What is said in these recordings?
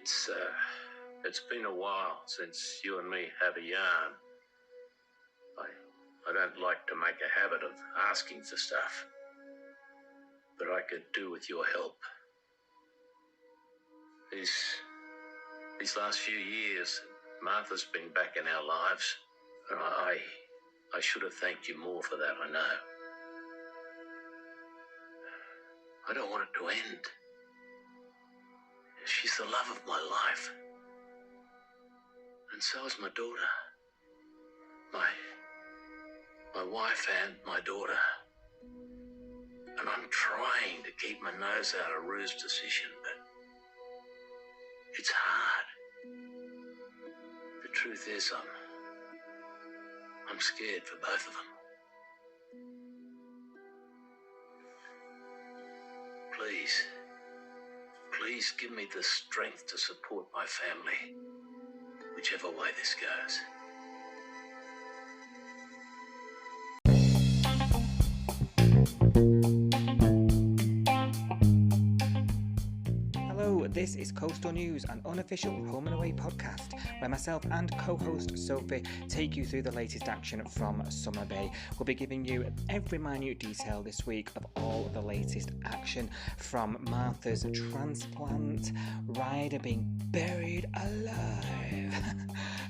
It's been a while since you and me had a yarn. I don't like to make a habit of asking for stuff, but I could do with your help. These last few years, Martha's been back in our lives, and I should have thanked you more for that, I know. I don't want it to end. She's the love of my life. And so is my daughter. My wife and my daughter. And I'm trying to keep my nose out of Rue's decision, but it's hard. The truth is, I'm scared for both of them. Please give me the strength to support my family, whichever way this goes. Hello, this is Coastal News, an unofficial home and away podcast where myself and co-host Sophie take you through the latest action from Summer Bay. We'll be giving you every minute detail this week of all the latest action, from Martha's transplant, Ryder being buried alive,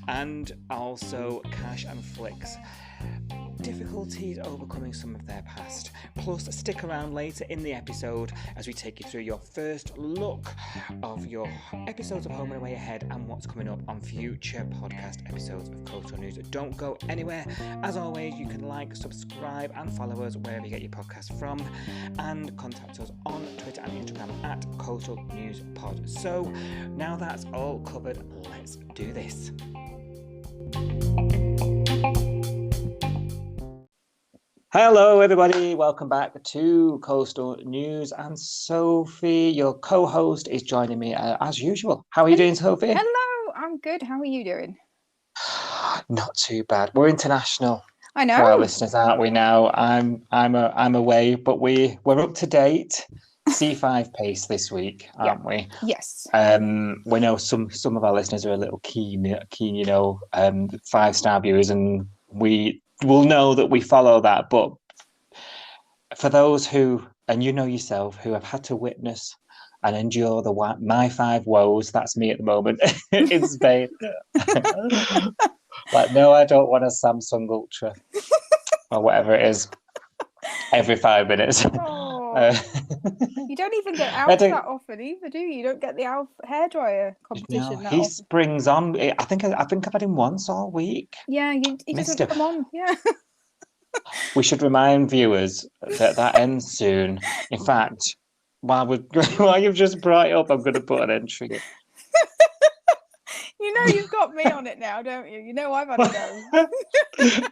and also Cash and Flick's difficulties overcoming some of their past. Plus, stick around later in the episode as we take you through your first look of your episodes of Home and Away ahead and what's coming up on future podcast episodes of Coastal News. Don't go anywhere. As always, you can like, subscribe and follow us wherever you get your podcasts from, and contact us on Twitter and Instagram at Coastal News Pod. So now that's all covered, let's do this. Hello everybody, welcome back to Coastal News, and Sophie, your co-host, is joining me as usual. How are you doing, Sophie? Hello, I'm good. How are you doing? Not too bad. We're international. I know. For our listeners, aren't we now? I'm away, but we're up to date. C5 pace this week, aren't we? Yes. We know some of our listeners are a little keen, 5-star viewers, and we will know that we follow that. But for those who, and you know yourself, who have had to witness and endure my 5 woes, that's me at the moment in Spain. Like, no, I don't want a Samsung Ultra or whatever it is every 5 minutes. You don't even get Alf that often either, do you? You don't get the Alf hairdryer competition. No, he springs on. I think I've had him once all week. Yeah, he doesn't come on. Yeah. We should remind viewers that ends soon. In fact, while you've just brought it up, I'm going to put an entry in. You know you've got me on it now, don't you? You know I've had a go.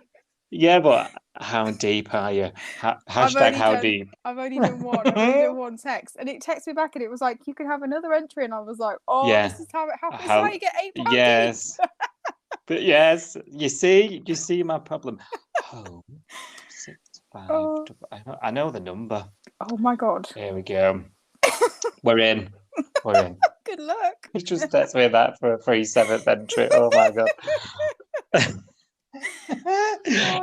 Yeah, but how deep are you? Hashtag how deep? I've only done one. I've only done one text, and it texted me back, and it was like, you can have another entry, and I was like, yeah. This is how it happens. This is how you get 8 pounds. Yes. But yes, you see my problem. Home 65. I know the number. Oh my god. Here we go. We're in. Good luck. It just texts me that for a free 7th entry. Oh my god.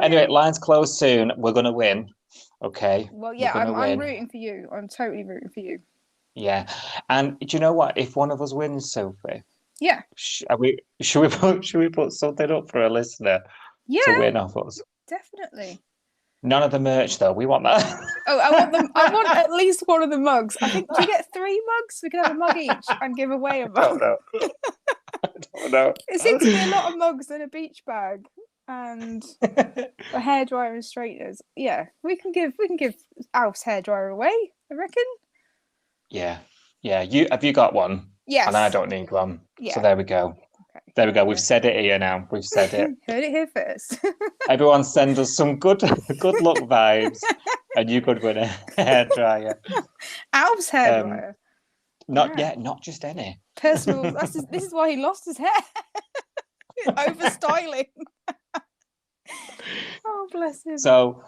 Anyway, lines closed soon. We're gonna win. Okay. Well, yeah, I'm rooting for you. I'm totally rooting for you. Yeah, and do you know what? If one of us wins, Sophie. Yeah. Should we put something up for a listener to win off us? Definitely. None of the merch though. We want that. Oh, I want at least one of the mugs. I think, do you get 3 mugs? We can have a mug each and give away a mug. I don't know. It seems to be a lot of mugs and a beach bag and a hairdryer and straighteners. Yeah, we can give Alf's hairdryer away, I reckon. Yeah. Have you got one? Yes. And I don't need one. Yeah. So there we go. Okay. There we go. We've said it here now. We've said it. Heard it here first. Everyone send us some good luck vibes, and you could win a hairdryer. Alf's hairdryer. Not just any. Personal. This is why he lost his hair. Over styling. Oh, bless him. So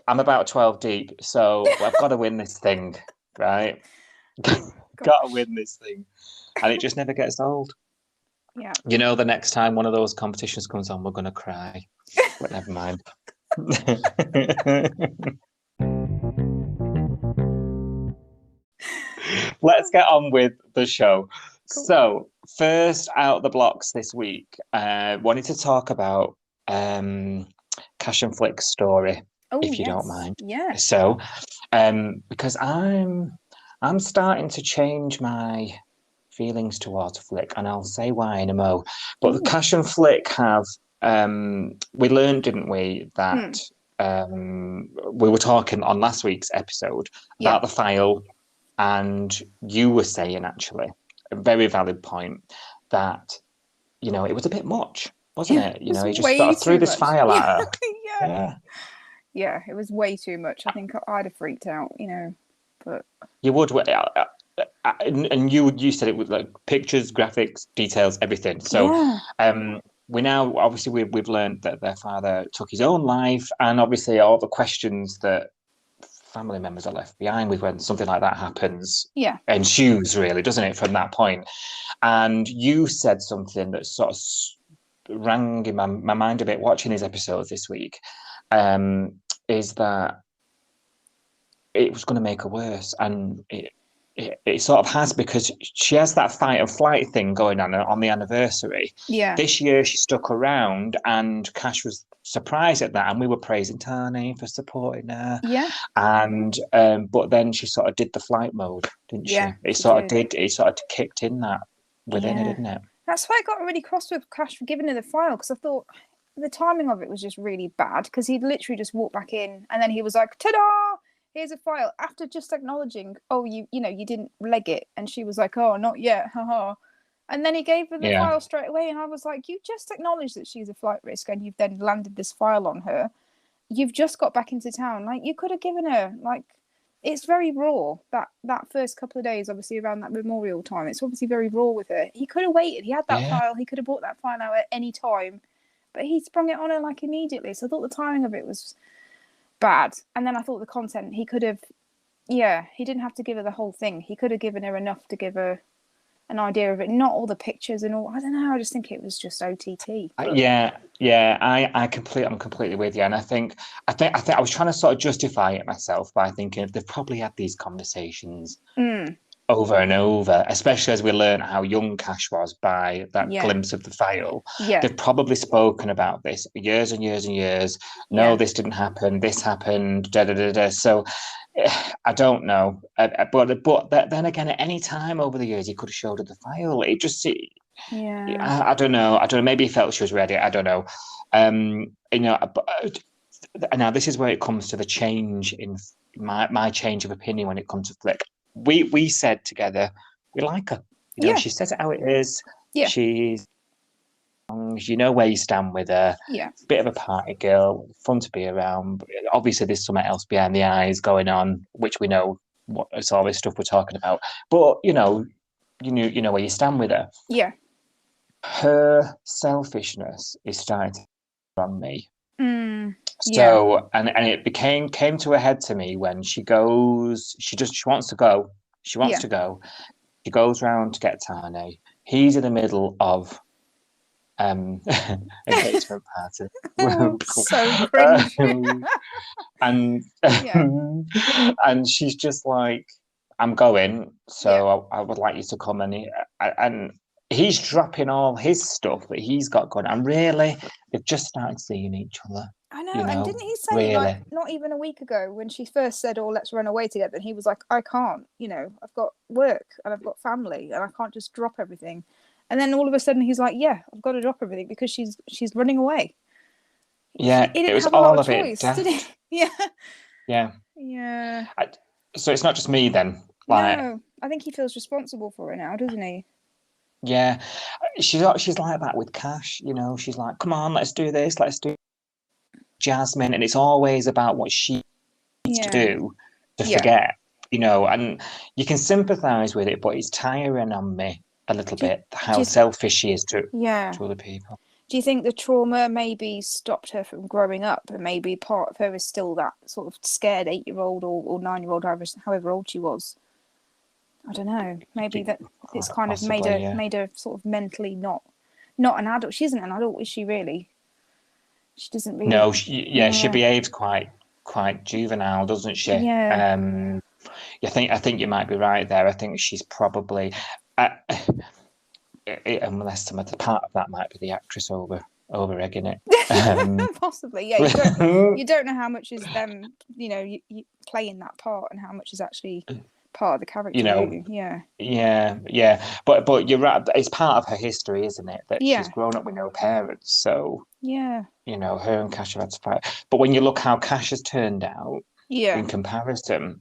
I'm about 12 deep, so I've got to win this thing, right? Got to win this thing. and it just never gets old. Yeah. You know, the next time one of those competitions comes on, we're going to cry. But never mind. Let's get on with the show. Cool. So, first out the blocks this week, wanted to talk about Cash and Flick's story, if you don't mind. Yeah. So, because I'm starting to change my feelings towards Flick, and I'll say why in a mo. But the Cash and Flick have, we learned, didn't we, that we were talking on last week's episode about the file, and you were saying, actually, a very valid point, that, you know, it was a bit much, wasn't it? You know, he just sort of threw this file at her. Yeah, it was way too much. I think I'd have freaked out, you know, but... You would, and you said it with like pictures, graphics, details, everything. So we now, obviously, we've learned that their father took his own life, and obviously all the questions that family members are left behind with when something like that happens ensues, really, doesn't it, from that point? And you said something that sort of rang in my mind a bit watching these episodes this week, is that it was going to make her worse, and it sort of has, because she has that fight and flight thing going on the anniversary. Yeah. This year she stuck around, and Cash was surprised at that, and we were praising Tani for supporting her. Yeah. And but then she sort of did the flight mode, didn't she? It sort of kicked in that within her, didn't it? That's why I got really cross with Cash for giving her the file, because I thought the timing of it was just really bad, because he'd literally just walked back in, and then he was like, ta-da! Here's a file, after just acknowledging, oh, you know, you didn't leg it. And she was like, oh, not yet, haha. And then he gave her the file straight away, and I was like, you just acknowledged that she's a flight risk, and you've then landed this file on her. You've just got back into town. Like, you could have given her, like, it's very raw, that first couple of days, obviously, around that memorial time. It's obviously very raw with her. He could have waited. He had that file. He could have brought that file out at any time. But he sprung it on her, like, immediately. So I thought the timing of it was bad. And then I thought the content, he could have, he didn't have to give her the whole thing. He could have given her enough to give her an idea of it, not all the pictures and all. I don't know, I just think it was just OTT. But... I'm completely with you. And I think I was trying to sort of justify it myself by thinking they've probably had these conversations over and over, especially as we learn how young Cash was by that glimpse of the file. They've probably spoken about this for years and years and years. No, this didn't happen. This happened. Da da da da. So I don't know. But then again, at any time over the years, he could have showed her the file. It just, I don't know. Maybe he felt she was ready. I don't know. You know. Now this is where it comes to the change in my change of opinion when it comes to Flick. We said together we like her. You know, she says it how it is. Yeah. She's, you know, where you stand with her. Yeah. Bit of a party girl, fun to be around. Obviously, there's something else behind the eyes going on, which we know what it's all this stuff we're talking about. But you know where you stand with her. Yeah. Her selfishness is starting to on me. So and it came to a head to me when she goes. She wants to go. She wants to go. She goes round to get Tani. He's in the middle of engagement party. So cringe. And she's just like, I'm going, so I would like you to come. And he's dropping all his stuff that he's got going. And really, they've just started seeing each other. I know, and didn't he say, like, not even a week ago, when she first said, oh, let's run away together, and he was like, I can't, you know, I've got work and I've got family and I can't just drop everything. And then all of a sudden he's like, yeah, I've got to drop everything because she's running away. Yeah, he didn't it was have a all lot of of choice, it. did he? Yeah. So it's not just me then. Like, no, I think he feels responsible for it now, doesn't he? Yeah, she's like that with Cash. You know, she's like, come on, let's do this, let's do Jasmine, and it's always about what she needs to do to forget. You know, and you can sympathise with it, but it's tiring on me a little bit how selfish she is to other people. Do you think the trauma maybe stopped her from growing up, and maybe part of her is still that sort of scared 8-year-old or 9-year-old, however old she was? I don't know. Maybe that it's kind of Possibly, made her sort of mentally not an adult. She isn't an adult, is she? Really? She doesn't really. No, she behaves quite juvenile, doesn't she? Yeah. I think you might be right there. I think she's probably, unless some of the part of that might be the actress over egging it. Possibly, yeah. You don't know how much is them, you playing that part and how much is actually part of the character. Yeah. But you're right. It's part of her history, isn't it? That she's grown up with no parents, so yeah. Her and Cash have had to fight. But when you look how Cash has turned out in comparison,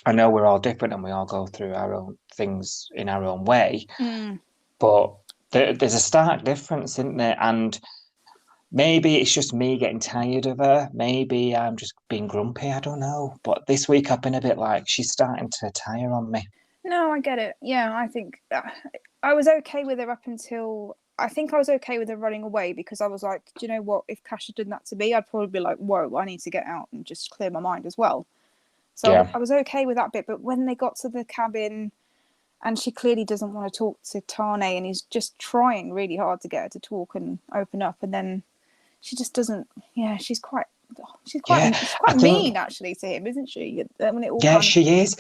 I know we're all different and we all go through our own things in our own way, but there's a stark difference, isn't there? And maybe it's just me getting tired of her. Maybe I'm just being grumpy. I don't know. But this week I've been a bit like, she's starting to tire on me. No, I get it. Yeah, I think I was okay with her up until... I think I was okay with her running away because I was like, do you know what? If Cash had done that to me, I'd probably be like, whoa, I need to get out and just clear my mind as well. So I was okay with that bit. But when they got to the cabin and she clearly doesn't want to talk to Tane and he's just trying really hard to get her to talk and open up, and then she just doesn't. Yeah, she's quite mean actually to him, isn't she? When it all she is,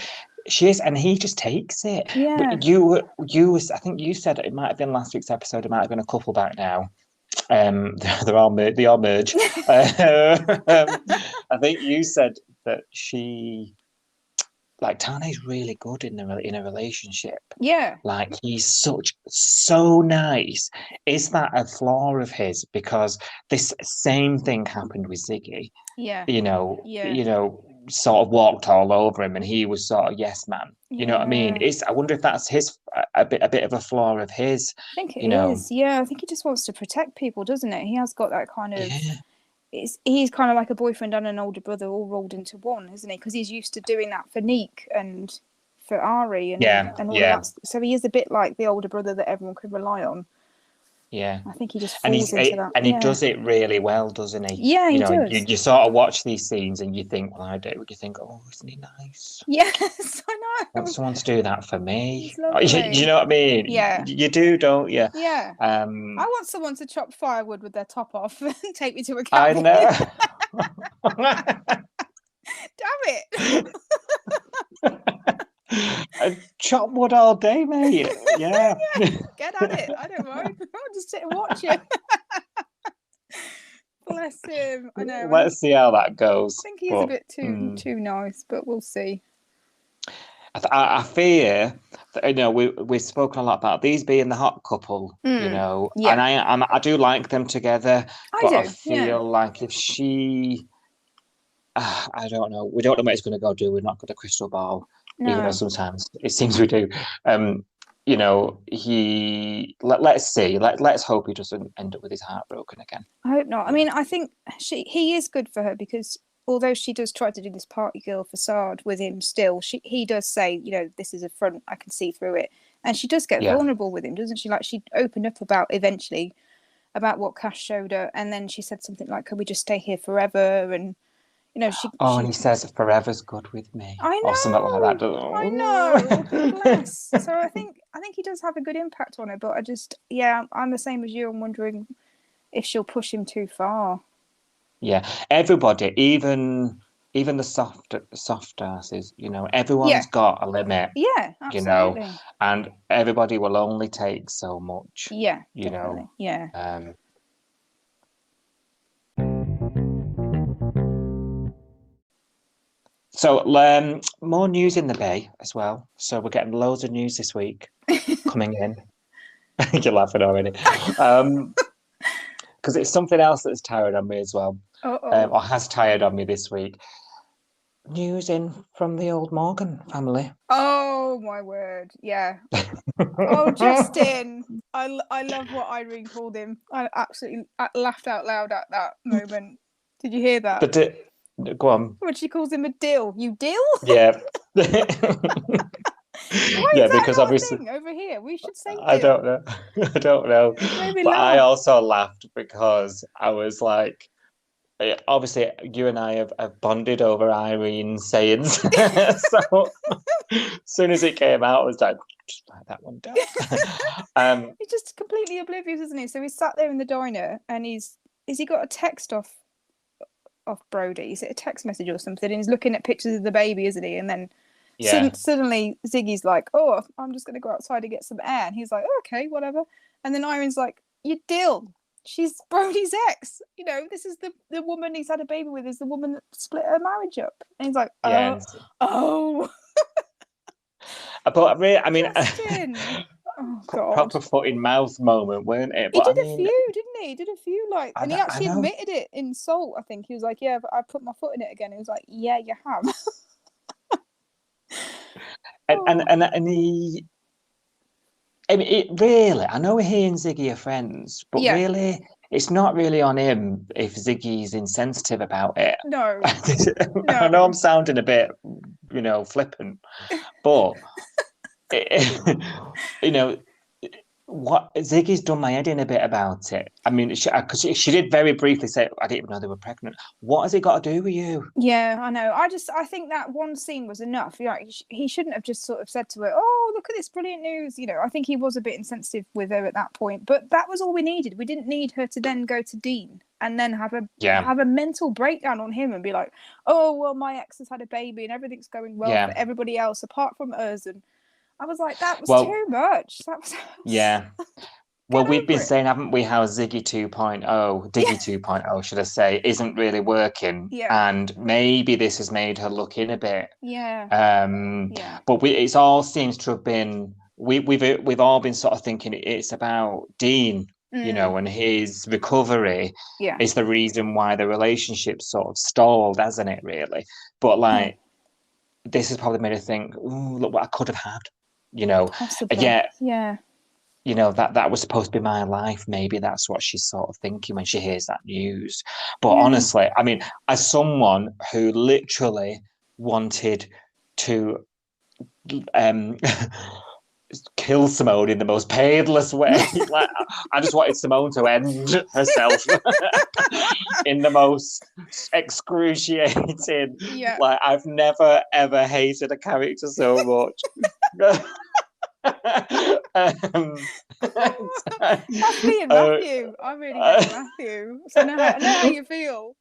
and he just takes it. Yeah. But you I think you said it might have been last week's episode. It might have been a couple back now. They all merge. I think you said that she, like, Tane's really good in a relationship. Yeah. Like, he's so nice. Is that a flaw of his? Because this same thing happened with Ziggy. Yeah. Sort of walked all over him, and he was sort of yes man. You know what I mean? I wonder if that's a bit of a flaw of his. I think it is. Yeah, I think he just wants to protect people, doesn't it? He has got that kind of. Yeah. He's kind of like a boyfriend and an older brother all rolled into one, isn't he? Because he's used to doing that for Neek and for Ari and all of that. So he is a bit like the older brother that everyone could rely on. Yeah, I think he just falls into that. And he does it really well, doesn't he? Yeah, he does. You sort of watch these scenes and you think, well, you think, oh, isn't he nice? Yes, I know. I want someone to do that for me. Do you know what I mean? Yeah. You do, don't you? Yeah. I want someone to chop firewood with their top off and take me to a cabin. I know. Damn it. Chop wood all day, mate. Yeah. Get at it. I don't mind. I'll just sit and watch it. Bless him. I know. Let's see how that goes. I think he's a bit too nice, but we'll see. I fear that, we've spoken a lot about these being the hot couple, and I do like them together. I feel like if she, I don't know, we don't know what it's going to go do. We're not got a crystal ball. No. Even though sometimes it seems we do. Let's see. Let's hope he doesn't end up with his heart broken again. I hope not. I mean, I think he is good for her because although she does try to do this party girl facade with him still, he does say, this is a front, I can see through it. And she does get vulnerable with him, doesn't she? Like, she opened up eventually about what Cash showed her. And then she said something like, can we just stay here forever? And and he says forever's good with me. I know. Or something like that. I know. Bless. So I think he does have a good impact on her, but I'm the same as you. I'm wondering if she'll push him too far. Yeah. Everybody, even the soft asses, everyone's got a limit. Yeah, absolutely. And everybody will only take so much. Yeah. Definitely. Yeah. So more news in the Bay as well. So we're getting loads of news this week coming in. You're laughing already. Because it's something else that's tired on me as well. Or has tired on me this week. News in from the old Morgan family. Oh my word. Yeah. Oh, Justin. I love what Irene called him. I absolutely laughed out loud at that moment. Did you hear that? Go on. When she calls him a dill. You dill? Yeah. Why is that because obviously over here we should say dill. I don't know. Maybe but I also laughed because I was like, obviously you and I have bonded over Irene's sayings. So as soon as it came out, I was like, just write that one down. He's just completely oblivious, isn't he? So he's sat there in the diner, and has he got a text off Brody? Is it a text message or something? And he's looking at pictures of the baby, isn't he? And then Yeah. suddenly Ziggy's like, "Oh, I'm just going to go outside and get some air," and he's like, oh, "Okay, whatever." And then Irene's like, "You dill. She's Brody's ex. You know, this is the woman he's had a baby with. Is the woman that split her marriage up." And he's like, "Oh, Yeah. oh." But really, I mean, oh God, proper foot in mouth moment, weren't it? he But did I a mean, few, didn't he? He did a few, like, and he actually I know. admitted it in Salt. I think he was like, "Yeah, I put my foot in it again." He was like, "Yeah, you have." And he, I mean, it really, I know he and Ziggy are friends, but Yeah. really, it's not really on him if Ziggy's insensitive about it. No. I know I'm sounding a bit, flippant, but you know, what Ziggy's done my head in a bit about it. I mean, because she did very briefly say, "I didn't even know they were pregnant." What has it got to do with you? Yeah, I know. I think that one scene was enough. Like, he shouldn't have just sort of said to her, "Oh, look at this brilliant news." You know, I think he was a bit insensitive with her at that point, but that was all we needed. We didn't need her to then go to Dean and then have a mental breakdown on him and be like, "Oh, well, my ex has had a baby and everything's going well for everybody else apart from us." And I was like, that was too much. That was yeah. Well, we've been saying, haven't we, how Diggy 2.0, should I say, isn't really working. Yeah. And maybe this has made her look in a bit. Yeah. But it all seems to have been, we've all been sort of thinking it's about Dean, and his recovery is the reason why the relationship sort of stalled, hasn't it, really? But this has probably made her think, ooh, look what I could have had, Possibly. Yeah. That was supposed to be my life. Maybe that's what she's sort of thinking when she hears that news. But honestly, I mean, as someone who literally wanted to kill Simone in the most painless way, I just wanted Simone to end herself in the most excruciating. I've never ever hated a character so much. That's me and Matthew. I really like Matthew, so I know how you feel.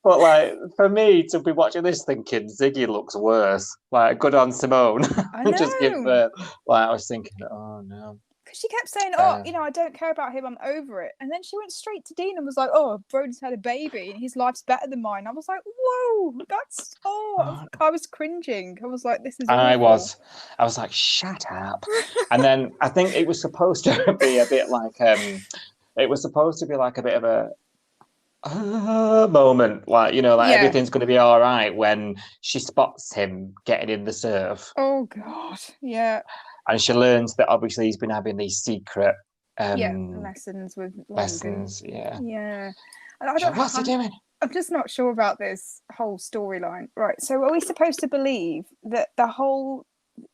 But for me to be watching this thinking Ziggy looks worse, good on Simone. I know. Just give I was thinking, oh no. Because she kept saying, "Oh, I don't care about him. I'm over it." And then she went straight to Dean and was like, "Oh, Brody's had a baby and his life's better than mine." I was like, "Whoa, that's I was cringing. I was like, this is awful. I was like, shut up." And then I think it was supposed to be a bit like it was supposed to be like a bit of a moment, everything's going to be all right when she spots him getting in the surf. Oh God, yeah. And she learns that obviously he's been having these secret lessons with lessons. Yeah. What's he doing? I'm just not sure about this whole storyline. Right. So are we supposed to believe that the whole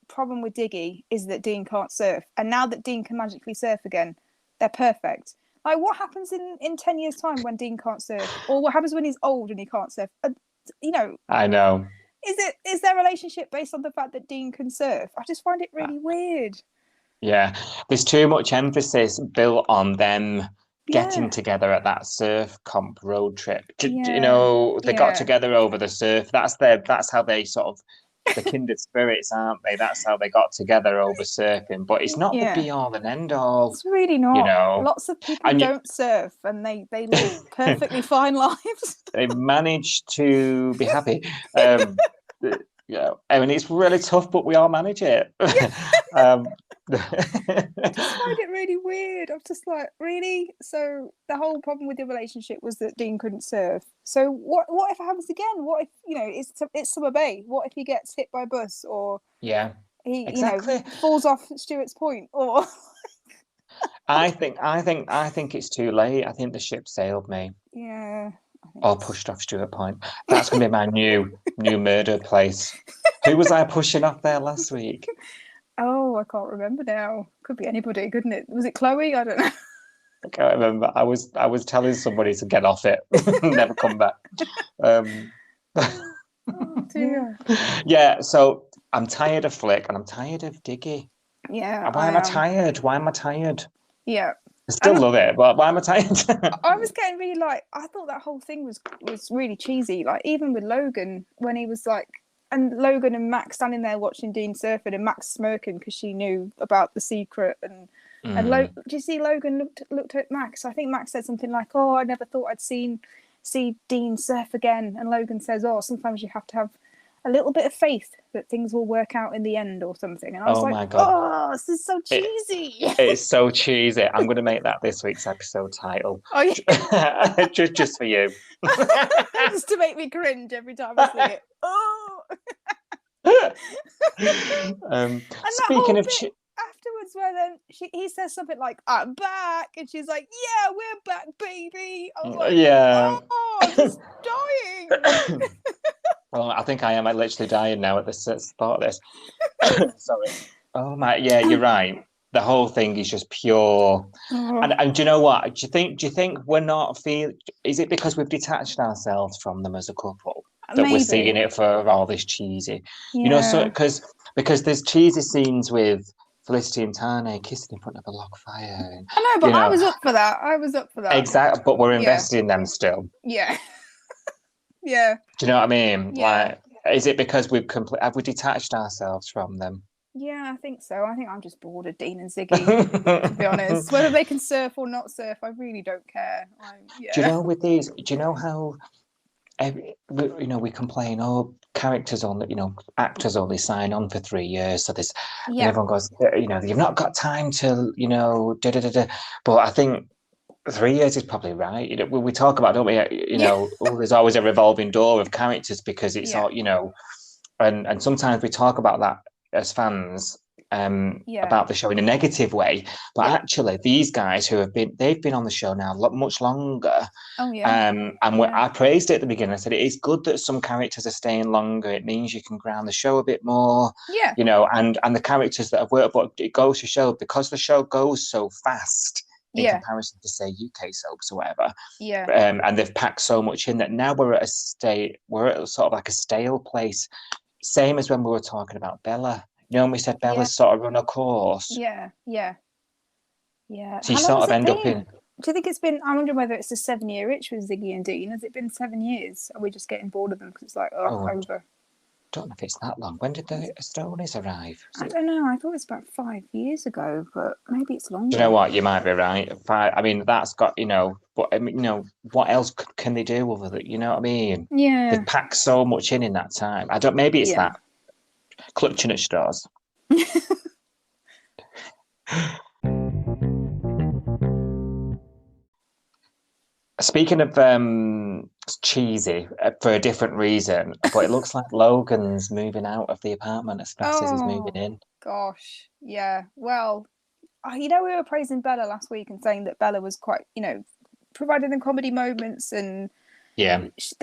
problem with Diggy is that Dean can't surf, and now that Dean can magically surf again, they're perfect? Like, what happens in 10 years' time when Dean can't surf, or what happens when he's old and he can't surf? I know. Is their relationship based on the fact that Dean can surf? I just find it really weird. Yeah, there's too much emphasis built on them getting together at that surf comp road trip. They got together over the surf. That's how they sort of, the kindred spirits, aren't they? That's how they got together over surfing. But it's not the be all and end all. It's really not. Lots of people don't surf, and they live perfectly fine lives. They manage to be happy. I mean, it's really tough, but we all manage it. I just find it really weird. I'm just like, really? So the whole problem with the relationship was that Dean couldn't surf. So what if it happens again? What if it's Summer Bay? What if he gets hit by a bus, or he falls off Stuart's Point, or I think it's too late. I think the ship sailed, mate. Yeah. Or pushed off Stuart Point. That's going to be my new murder place. Who was I pushing off there last week? Oh, I can't remember now. Could be anybody, couldn't it? Was it Chloe? I don't know. I can't remember. I was telling somebody to get off it, never come back. Um, Oh dear. yeah, so I'm tired of Flick and I'm tired of Diggy. Yeah, Why I am I am. tired? Why am I tired? Yeah. I still And love it, but why am I tired? I was getting really like, I thought that whole thing was really cheesy. Like even with Logan when he was like, and Logan and Max standing there watching Dean surfing and Max smirking because she knew about the secret do you see Logan looked at Max? I think Max said something like, "Oh, I never thought I'd see Dean surf again." And Logan says, "Oh, sometimes you have to have a little bit of faith that things will work out in the end or something." And I was Oh like, my God. "Oh, this is so It, cheesy." it's so cheesy. I'm going to make that this week's episode title. Oh yeah. just for you. Just to make me cringe every time I see it. Oh. And that whole Speaking of bit afterwards where then he says something like, "I'm back," and she's like, "Yeah, we're back, baby." I was like, yeah. "Oh, I'm just dying." Well, I think I am literally dying now at this thought of this. Sorry. Oh my, yeah, you're right. The whole thing is just pure. Oh, And do you know what? Do you think we're not is it because we've detached ourselves from them as a couple that we're seeing maybe. it for all this cheesy? You know, so Yeah. because there's cheesy scenes with Felicity and Tane kissing in front of a log fire, and I know, but you I know, was up for that. I was up for that. exactly. But we're Yeah. invested in them still. Yeah. Yeah. Do you know what I mean? Yeah. Like, is it because have we detached ourselves from them? Yeah, I think so. I think I'm just bored of Dean and Ziggy, to be honest. Whether they can surf or not surf, I really don't care. Do you Yeah. know with these? Do you know how we complain? Oh, characters only, actors only sign on for 3 years. So this, and Yeah. everyone goes, you've not got time to, da da da da. But I think 3 years is probably right. We talk about, don't we? Yeah. There's always a revolving door of characters because it's Yeah. all, and sometimes we talk about that as fans Yeah. about the show in a negative way, but Yeah. actually these guys they've been on the show now much longer. Oh yeah. And Yeah. I praised it at the beginning. I said it is good that some characters are staying longer. It means you can ground the show a bit more, Yeah. and the characters that have worked. But it goes to show because the show goes so fast in Yeah. comparison to say UK soaps or whatever. Yeah. And they've packed so much in that now we're at sort of like a stale place. Same as when we were talking about Bella. When we said Bella's sort of run a course. Yeah. Yeah. Yeah. So you How long sort has of it end up been? in. Do you think it's been? I wonder whether it's a 7-year itch with Ziggy and Dean. Has it been 7 years? Are we just getting bored of them because it's like, Oh, over? don't know if it's that long. When did the Estonians arrive? I don't know. I thought it was about 5 years ago, but maybe it's longer. Do you know what? You might be right. I mean, that's got but I mean, what else can they do other than you know what I mean? Yeah. They've packed so much in that time. I don't. Maybe it's that clutching at straws. Speaking of cheesy for a different reason, but it looks like Logan's moving out of the apartment as fast as he's moving in. Gosh, yeah. Well, we were praising Bella last week and saying that Bella was quite, providing them comedy moments and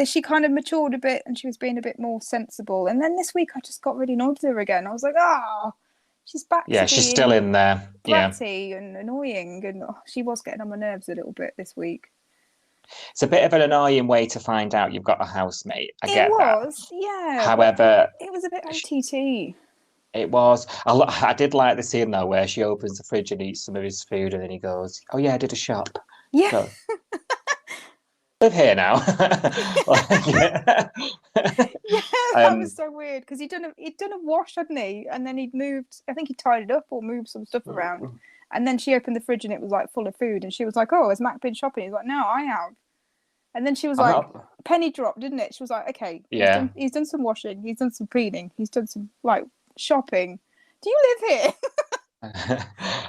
she kind of matured a bit and she was being a bit more sensible. And then this week I just got really annoyed with her again. I was like, she's back. Yeah, she's still in there. Bratty and annoying, and she was getting on my nerves a little bit this week. It's a bit of an annoying way to find out you've got a housemate. I get that. Yeah. However, it was a bit OTT. It was. I did like the scene though where she opens the fridge and eats some of his food, and then he goes, "Oh yeah, I did a shop." Yeah. So, live here now. Yeah, that was so weird because he'd done a wash, hadn't he? And then he'd moved. I think he tied it up or moved some stuff around. And then she opened the fridge and it was like full of food. And she was like, "Oh, has Mac been shopping?" He's like, "No, I have." And then she was penny dropped, didn't it? She was like, "Okay, yeah, he's done some washing, he's done some cleaning, he's done some shopping. Do you live here?"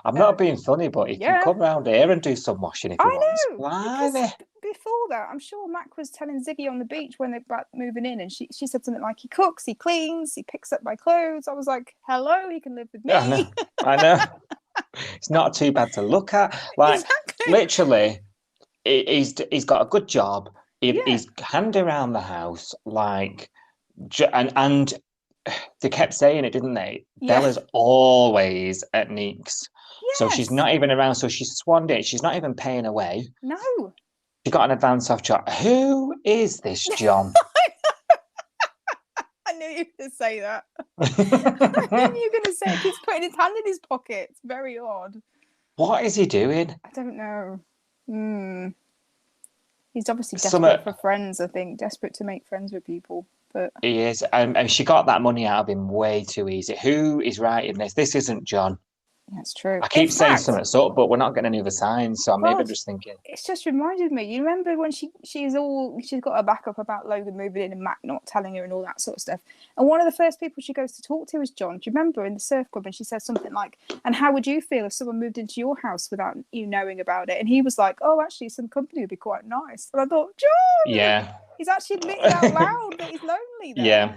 I'm not being funny, but he can come round here and do some washing if he wants. I know. Before that, I'm sure Mac was telling Ziggy on the beach when they're about moving in, and she said something like, "He cooks, he cleans, he picks up my clothes." I was like, "Hello, he can live with me." I know. It's not too bad to look at. Literally, he's got a good job. He's handy around the house, and they kept saying it, didn't they? Yeah. Bella's always at Neek's. So she's not even around. So she's swanned it. She's not even paying away. No. She got an advance off John. Who is this John? I knew you were going to say that. I knew you were going to say it. He's putting his hand in his pocket. It's very odd. What is he doing? I don't know. He's obviously desperate for friends, I think. Desperate to make friends with people. But he is. And she got that money out of him way too easy. Who is writing this? This isn't John. That's true. I keep saying something up, but we're not getting any other signs. So maybe I'm just thinking. It's just reminded me. You remember when she's got her back up about Logan moving in and Mac not telling her and all that sort of stuff. And one of the first people she goes to talk to is John. Do you remember in the surf club? And she says something like, "And how would you feel if someone moved into your house without you knowing about it?" And he was like, "Oh, actually, some company would be quite nice." And I thought, John. Yeah. He's actually admitting out loud that he's lonely there. Yeah.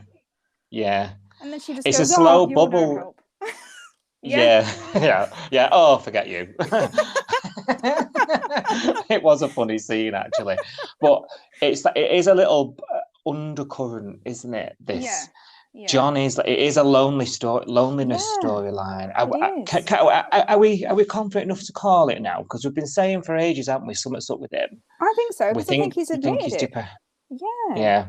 Yeah. And then she just it's goes, a slow "Oh, bubble. No help." Yeah. Oh, forget you. It was a funny scene actually, but it is a little undercurrent, isn't it? This John is a loneliness storyline. Are we confident enough to call it now? Because we've been saying for ages, haven't we? Something's up with him. I think so. I think he's admitted it. Yeah.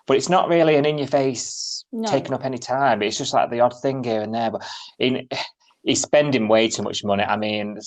But it's not really an in-your-face taking up any time. It's just like the odd thing here and there. But he's spending way too much money. I mean,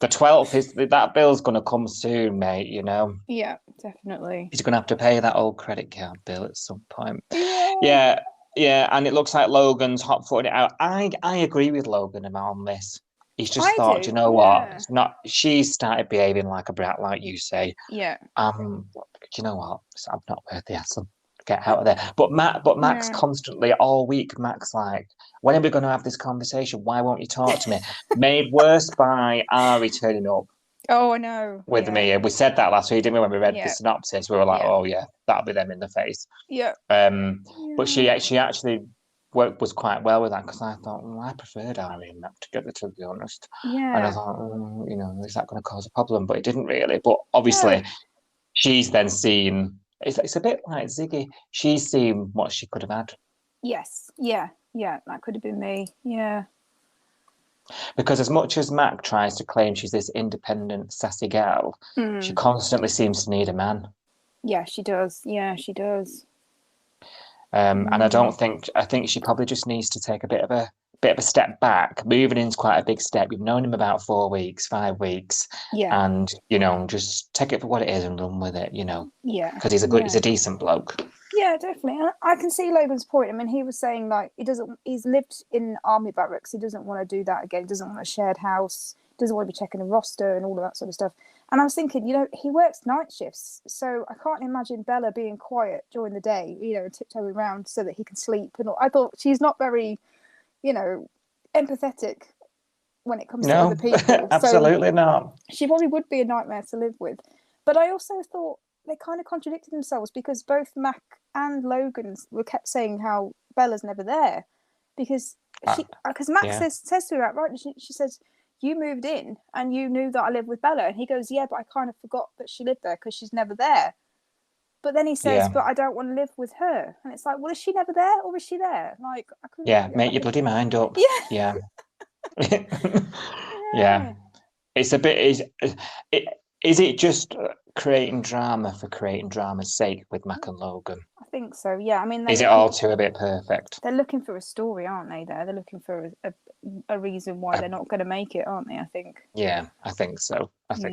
the 12th is that bill's going to come soon, mate. You know. Yeah, definitely. He's going to have to pay that old credit card bill at some point. Yeah. And it looks like Logan's hot-footed it out. I agree with Logan on this. He's just thought, you know what? It's not. She's started behaving like a brat, like you say. Yeah. You know what? I'm not worth the hassle. Get out of there. But Mac's constantly all week. Mac's like, when are we going to have this conversation? Why won't you talk to me? Made worse by Ari turning up. Oh, I know. With me. We said that last week, didn't we? When we read the synopsis, we were like, oh yeah, that'll be them in the face. Yeah. But she actually was quite well with that, because I thought, I preferred Ari and Mac together, to be honest. Yeah. And I thought, is that going to cause a problem? But it didn't really. But obviously, she's then seen. It's a bit like Ziggy. She's seen what she could have had. Yes. Yeah. That could have been me. Yeah. Because as much as Mac tries to claim she's this independent, sassy girl, she constantly seems to need a man. Yeah, she does. And I think she probably just needs to take a bit of a step back. Moving in is quite a big step. You've known him about 5 weeks. Yeah. And, just take it for what it is and run with it, Yeah. Because he's a decent bloke. Yeah, definitely. I can see Logan's point. I mean, he was saying, like, he's lived in army barracks. He doesn't want to do that again. He doesn't want a shared house. Doesn't want to be checking a roster and all of that sort of stuff. And I was thinking, he works night shifts, so I can't imagine Bella being quiet during the day, tiptoeing around so that he can sleep. And all. I thought she's not very, empathetic when it comes to other people. Absolutely not. She probably would be a nightmare to live with. But I also thought they kind of contradicted themselves, because both Mac and Logan were kept saying how Bella's never there, because Mac says to her outright, she says, "You moved in and you knew that I lived with Bella." And he goes, "Yeah, but I kind of forgot that she lived there because she's never there." But then he says, "But I don't want to live with her." And it's like, well, is she never there or is she there? Like, I couldn't. Make your bloody mind up. Yeah. Yeah. It's a bit. Is it just creating drama for creating drama's sake with Mac and Logan? I think so. Yeah. I mean, is it all too a bit perfect? They're looking for a story, aren't they? They're looking for a reason why they're not going to make it, aren't they? I think. Yeah, I think so.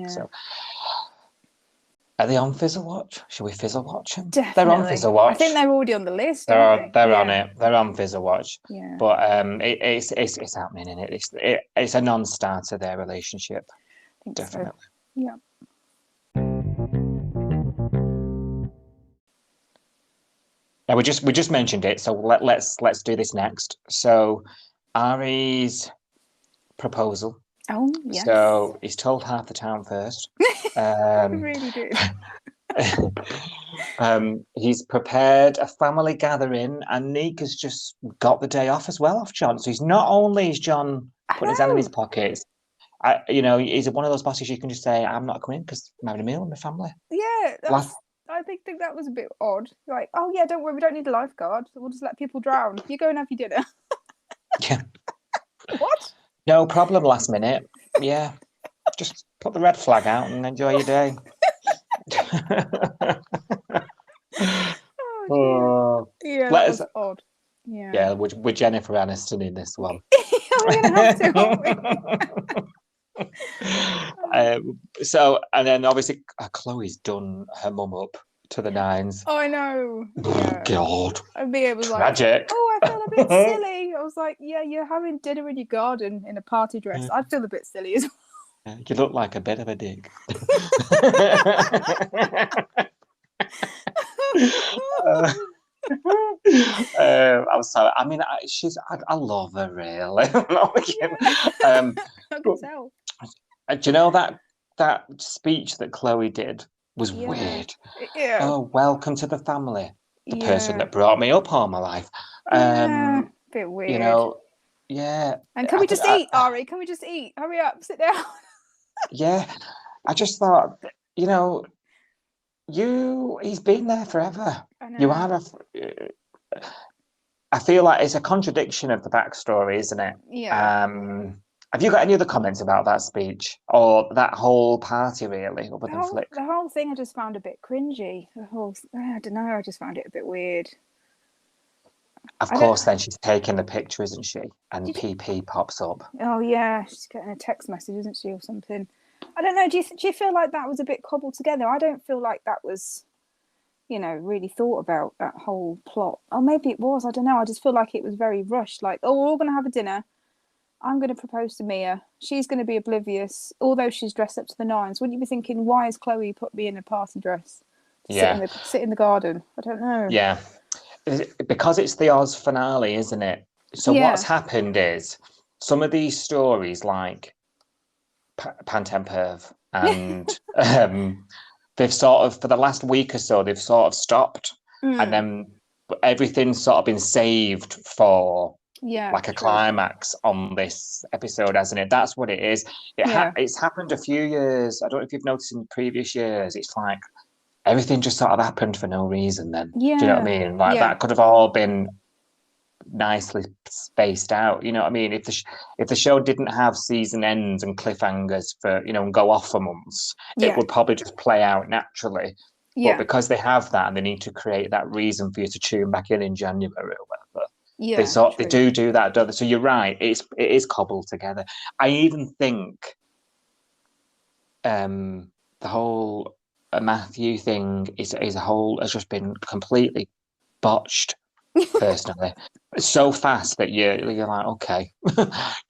So. Are they on Fizzle Watch? Should we Fizzle Watch them? Definitely. They're on Fizzle Watch. I think they're already on the list. They're on it. They're on Fizzle Watch. Yeah. But it's happening, isn't it? It's a non-starter, their relationship. I think definitely. So. Yeah. Now we just mentioned it, so let's do this next. So Ari's proposal. Oh yes. So he's told half the town first. He really did. He's prepared a family gathering, and Nick has just got the day off as well off John. So he's not only is John putting his hand in his pockets. He's one of those bosses you can just say, "I'm not coming because I'm having a meal with my family." Yeah. I think that was a bit odd. Like, oh yeah, don't worry, we don't need a lifeguard. We'll just let people drown. You go and have your dinner. Yeah. What? No problem, last minute. Yeah. Just put the red flag out and enjoy your day. Oh, dear. Yeah, that was odd. Yeah, we're Jennifer Aniston in this one. We're going to have to, aren't we? So, and then obviously Chloe's done her mum up to the nines. Oh, I know. Yeah. God. And Mia was Tragic. like, oh, I feel a bit silly. I was like, yeah, you're having dinner in your garden in a party dress. I'd feel a bit silly as well. You look like a bit of a dick. I'm sorry. I mean, I love her really. I can tell. Do you know that speech that Chloe did was weird? Yeah. Oh, welcome to the family. The person that brought me up all my life. Bit weird. You know, yeah. And can we just eat, Ari? Can we just eat? Hurry up, sit down. Yeah. I just thought, you know, he's been there forever. I know. You are I feel like it's a contradiction of the backstory, isn't it? Yeah. Have you got any other comments about that speech or that whole party, really, other than Flick? The whole thing I just found a bit cringy. I don't know, I just found it a bit weird. Of course, then she's taking the picture, isn't she? And PP pops up. Oh, yeah, she's getting a text message, isn't she, or something? I don't know, do you feel like that was a bit cobbled together? I don't feel like that was, you know, really thought about, that whole plot. Or maybe it was, I don't know. I just feel like it was very rushed. Like, oh, we're all going to have a dinner. I'm going to propose to Mia. She's going to be oblivious, although she's dressed up to the nines. Wouldn't you be thinking, why has Chloe put me in a party dress to sit in the garden? I don't know. Yeah, because it's the Oz finale, isn't it? So what's happened is some of these stories, like Pantem Perv, and they've sort of, for the last week or so, they've sort of stopped, and then everything's sort of been saved for like a climax on this episode, hasn't it? That's what it is. It's happened a few years. I don't know if you've noticed in previous years. It's like everything just sort of happened for no reason. Then, do you know what I mean? Like that could have all been nicely spaced out. You know what I mean? If the show didn't have season ends and cliffhangers for, you know, and go off for months, it would probably just play out naturally. But because they have that and they need to create that reason for you to tune back in January or whatever. Yeah, they do that, don't they? So you're right. It is cobbled together. I even think the whole Matthew thing has just been completely botched. Personally, so fast that you're like, okay,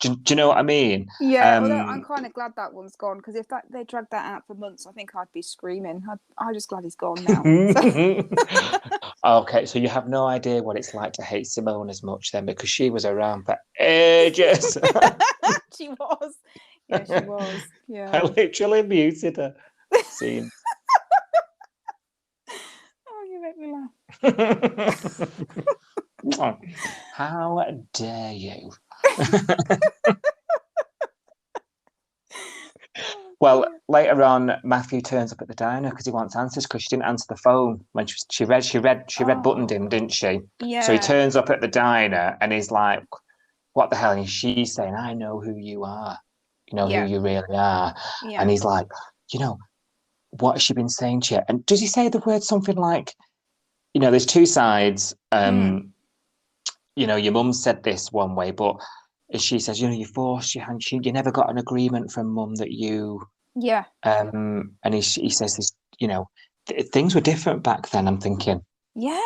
do you know what I mean? Yeah, although I'm kind of glad that one's gone, because if they dragged that out for months, I think I'd be screaming. I'm just glad he's gone now. Okay, so you have no idea what it's like to hate Simone as much then, because she was around for ages. She was. Yeah, she was. Yeah. I literally muted her scene. Oh, you make me laugh. How dare you? Well, later on, Matthew turns up at the diner because he wants answers, because she didn't answer the phone when she red buttoned him, didn't she? Yeah. So he turns up at the diner and he's like, "What the hell?" And she's saying, "I know who you are. You know who you really are." Yeah. And he's like, "You know, what has she been saying to you?" And does he say the word something like, you know, there's two sides. You know, your mum said this one way, but she says, you know, you forced your hand. You never got an agreement from mum that you. Yeah. And he says this, you know, things were different back then. I'm thinking. Yeah.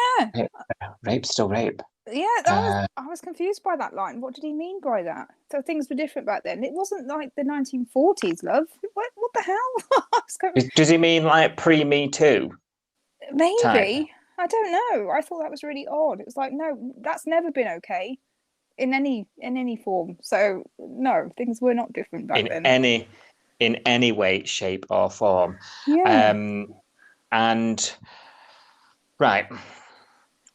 Rape's still rape. Yeah, I was confused by that line. What did he mean by that? So things were different back then. It wasn't like the 1940s, love. What the hell? Does he mean like pre-Me Too? Maybe. Type? I don't know. I thought that was really odd. It was like, no, that's never been okay in any form. So no, things were not different back then. In any way, shape, or form. Yeah. And right.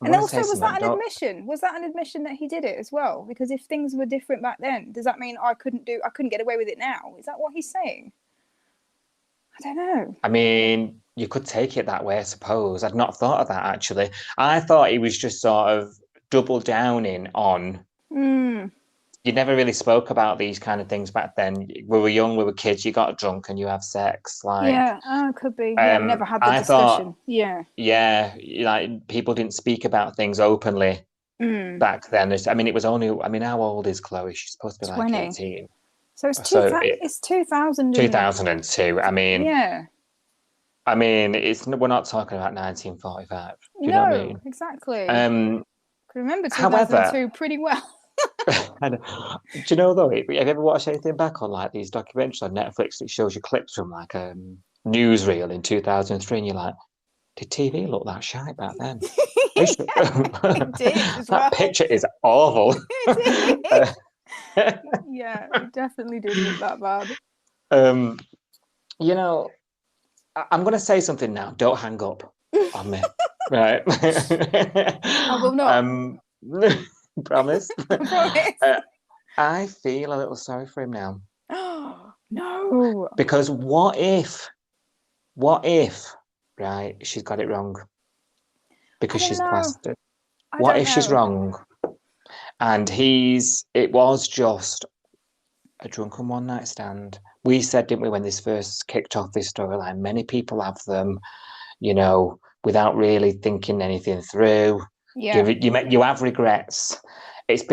And also, was that an admission? Was that an admission that he did it as well? Because if things were different back then, does that mean I couldn't get away with it now? Is that what he's saying? I don't know. I mean, you could take it that way, I suppose. I'd not thought of that, actually. I thought he was just sort of double downing on, you you never really spoke about these kind of things back then. We were young, we were kids, you got drunk and you have sex. Like, Yeah, could be. Yeah, we never had the I discussion. thought, Yeah. yeah, like people didn't speak about things openly back then. I mean, it was only, I mean, how old is Chloe? She's supposed to be like 20. 18. So it's So it's 2000. 2002. Yeah. I mean, we're not talking about 1945. Do you know what I No, mean? exactly. I remember However, 2002 pretty well. do you know though? Have you ever watched anything back on like these documentaries on Netflix that shows you clips from like newsreel in 2003, and you're like, did TV look that shy back then? It did as well. That picture is awful. It did. Yeah, it definitely did look that bad. You know, I'm going to say something now. Don't hang up on me, right? I will not. Promise. Promise. I feel a little sorry for him now. No. Because what if, right, she's got it wrong because she's plastered. What if she's wrong and it was just a drunken one night stand? We said, didn't we, when this first kicked off this storyline, many people have them, you know, without really thinking anything through. Yeah. You have regrets. It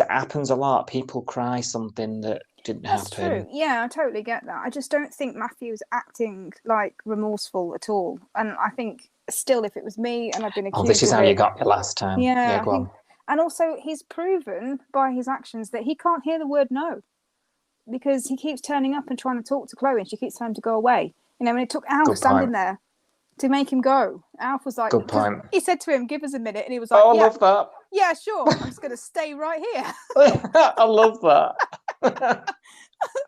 happens a lot. People cry something that didn't happen. That's true. Yeah, I totally get that. I just don't think Matthew's acting like remorseful at all. And I think still, if it was me and I've been accused, this is how you got me last time. Yeah, go on. And also, he's proven by his actions that he can't hear the word no, because he keeps turning up and trying to talk to Chloe, and she keeps telling him to go away. You know, and it took Alf standing there to make him go. Alf was like, good point. He said to him, "Give us a minute," and he was like, "Oh, I love that. Yeah, sure. I'm just going to stay right here." I love that.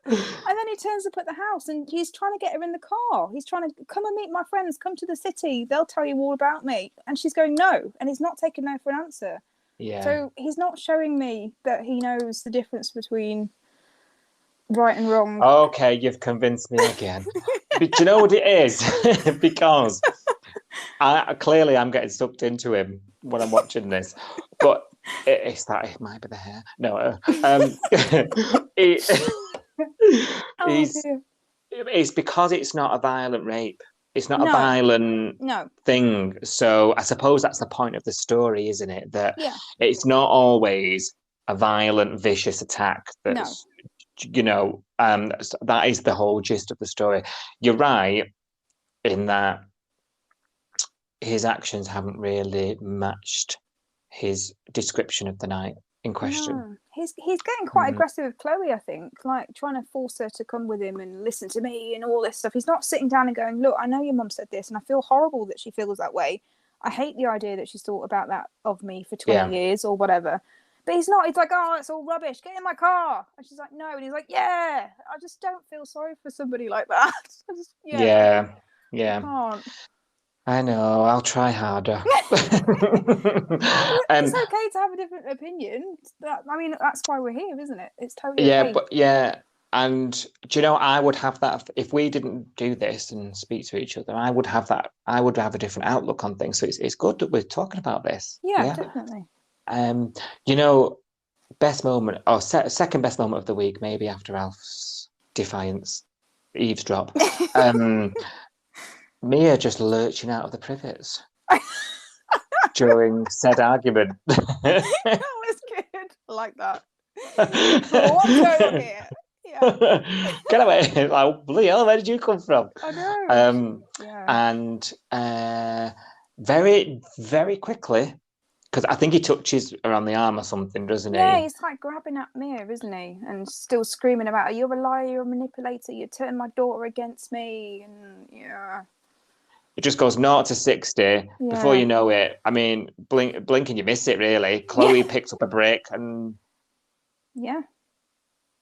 And then he turns up at the house and he's trying to get her in the car. He's trying to come and meet my friends, come to the city. They'll tell you all about me. And she's going, no. And he's not taking no for an answer. Yeah. So he's not showing me that he knows the difference between right and wrong. Okay, you've convinced me again. But do you know what it is? Because clearly I'm getting sucked into him when I'm watching this. But it might be the hair. No. It's because it's not a violent rape. It's not a violent thing. So I suppose that's the point of the story, isn't it? That it's not always a violent, vicious attack. That's, you know, that is the whole gist of the story. You're right in that his actions haven't really matched his description of the night in question. No. He's getting quite aggressive with Chloe, I think, like trying to force her to come with him and listen to me and all this stuff. He's not sitting down and going, look, I know your mum said this and I feel horrible that she feels that way. I hate the idea that she's thought about that of me for 20 years or whatever. But he's not. He's like, oh, it's all rubbish. Get in my car. And she's like, no. And he's like, yeah. I just don't feel sorry for somebody like that. Yeah. I can't. I know. I'll try harder. It's okay to have a different opinion. I mean, that's why we're here, isn't it? It's totally okay. And do you know, I would have that if we didn't do this and speak to each other. I would have that. I would have a different outlook on things. So it's good that we're talking about this. Yeah, definitely. You know, best moment or second best moment of the week, maybe after Alf's defiance, eavesdrop. Mia just lurching out of the privets during said argument. That was good. I like that. What's going on here? Yeah. Get away! Like, bloody hell, where did you come from? I know. And very, very quickly, because I think he touches her on the arm or something, doesn't he? Yeah, he's like grabbing at Mia, isn't he? And still screaming about, you're a liar, you're a manipulator, you turned my daughter against me, and it just goes 0 to 60 before you know it. I mean, blink and you miss it, really. Chloe picks up a brick and... Yeah.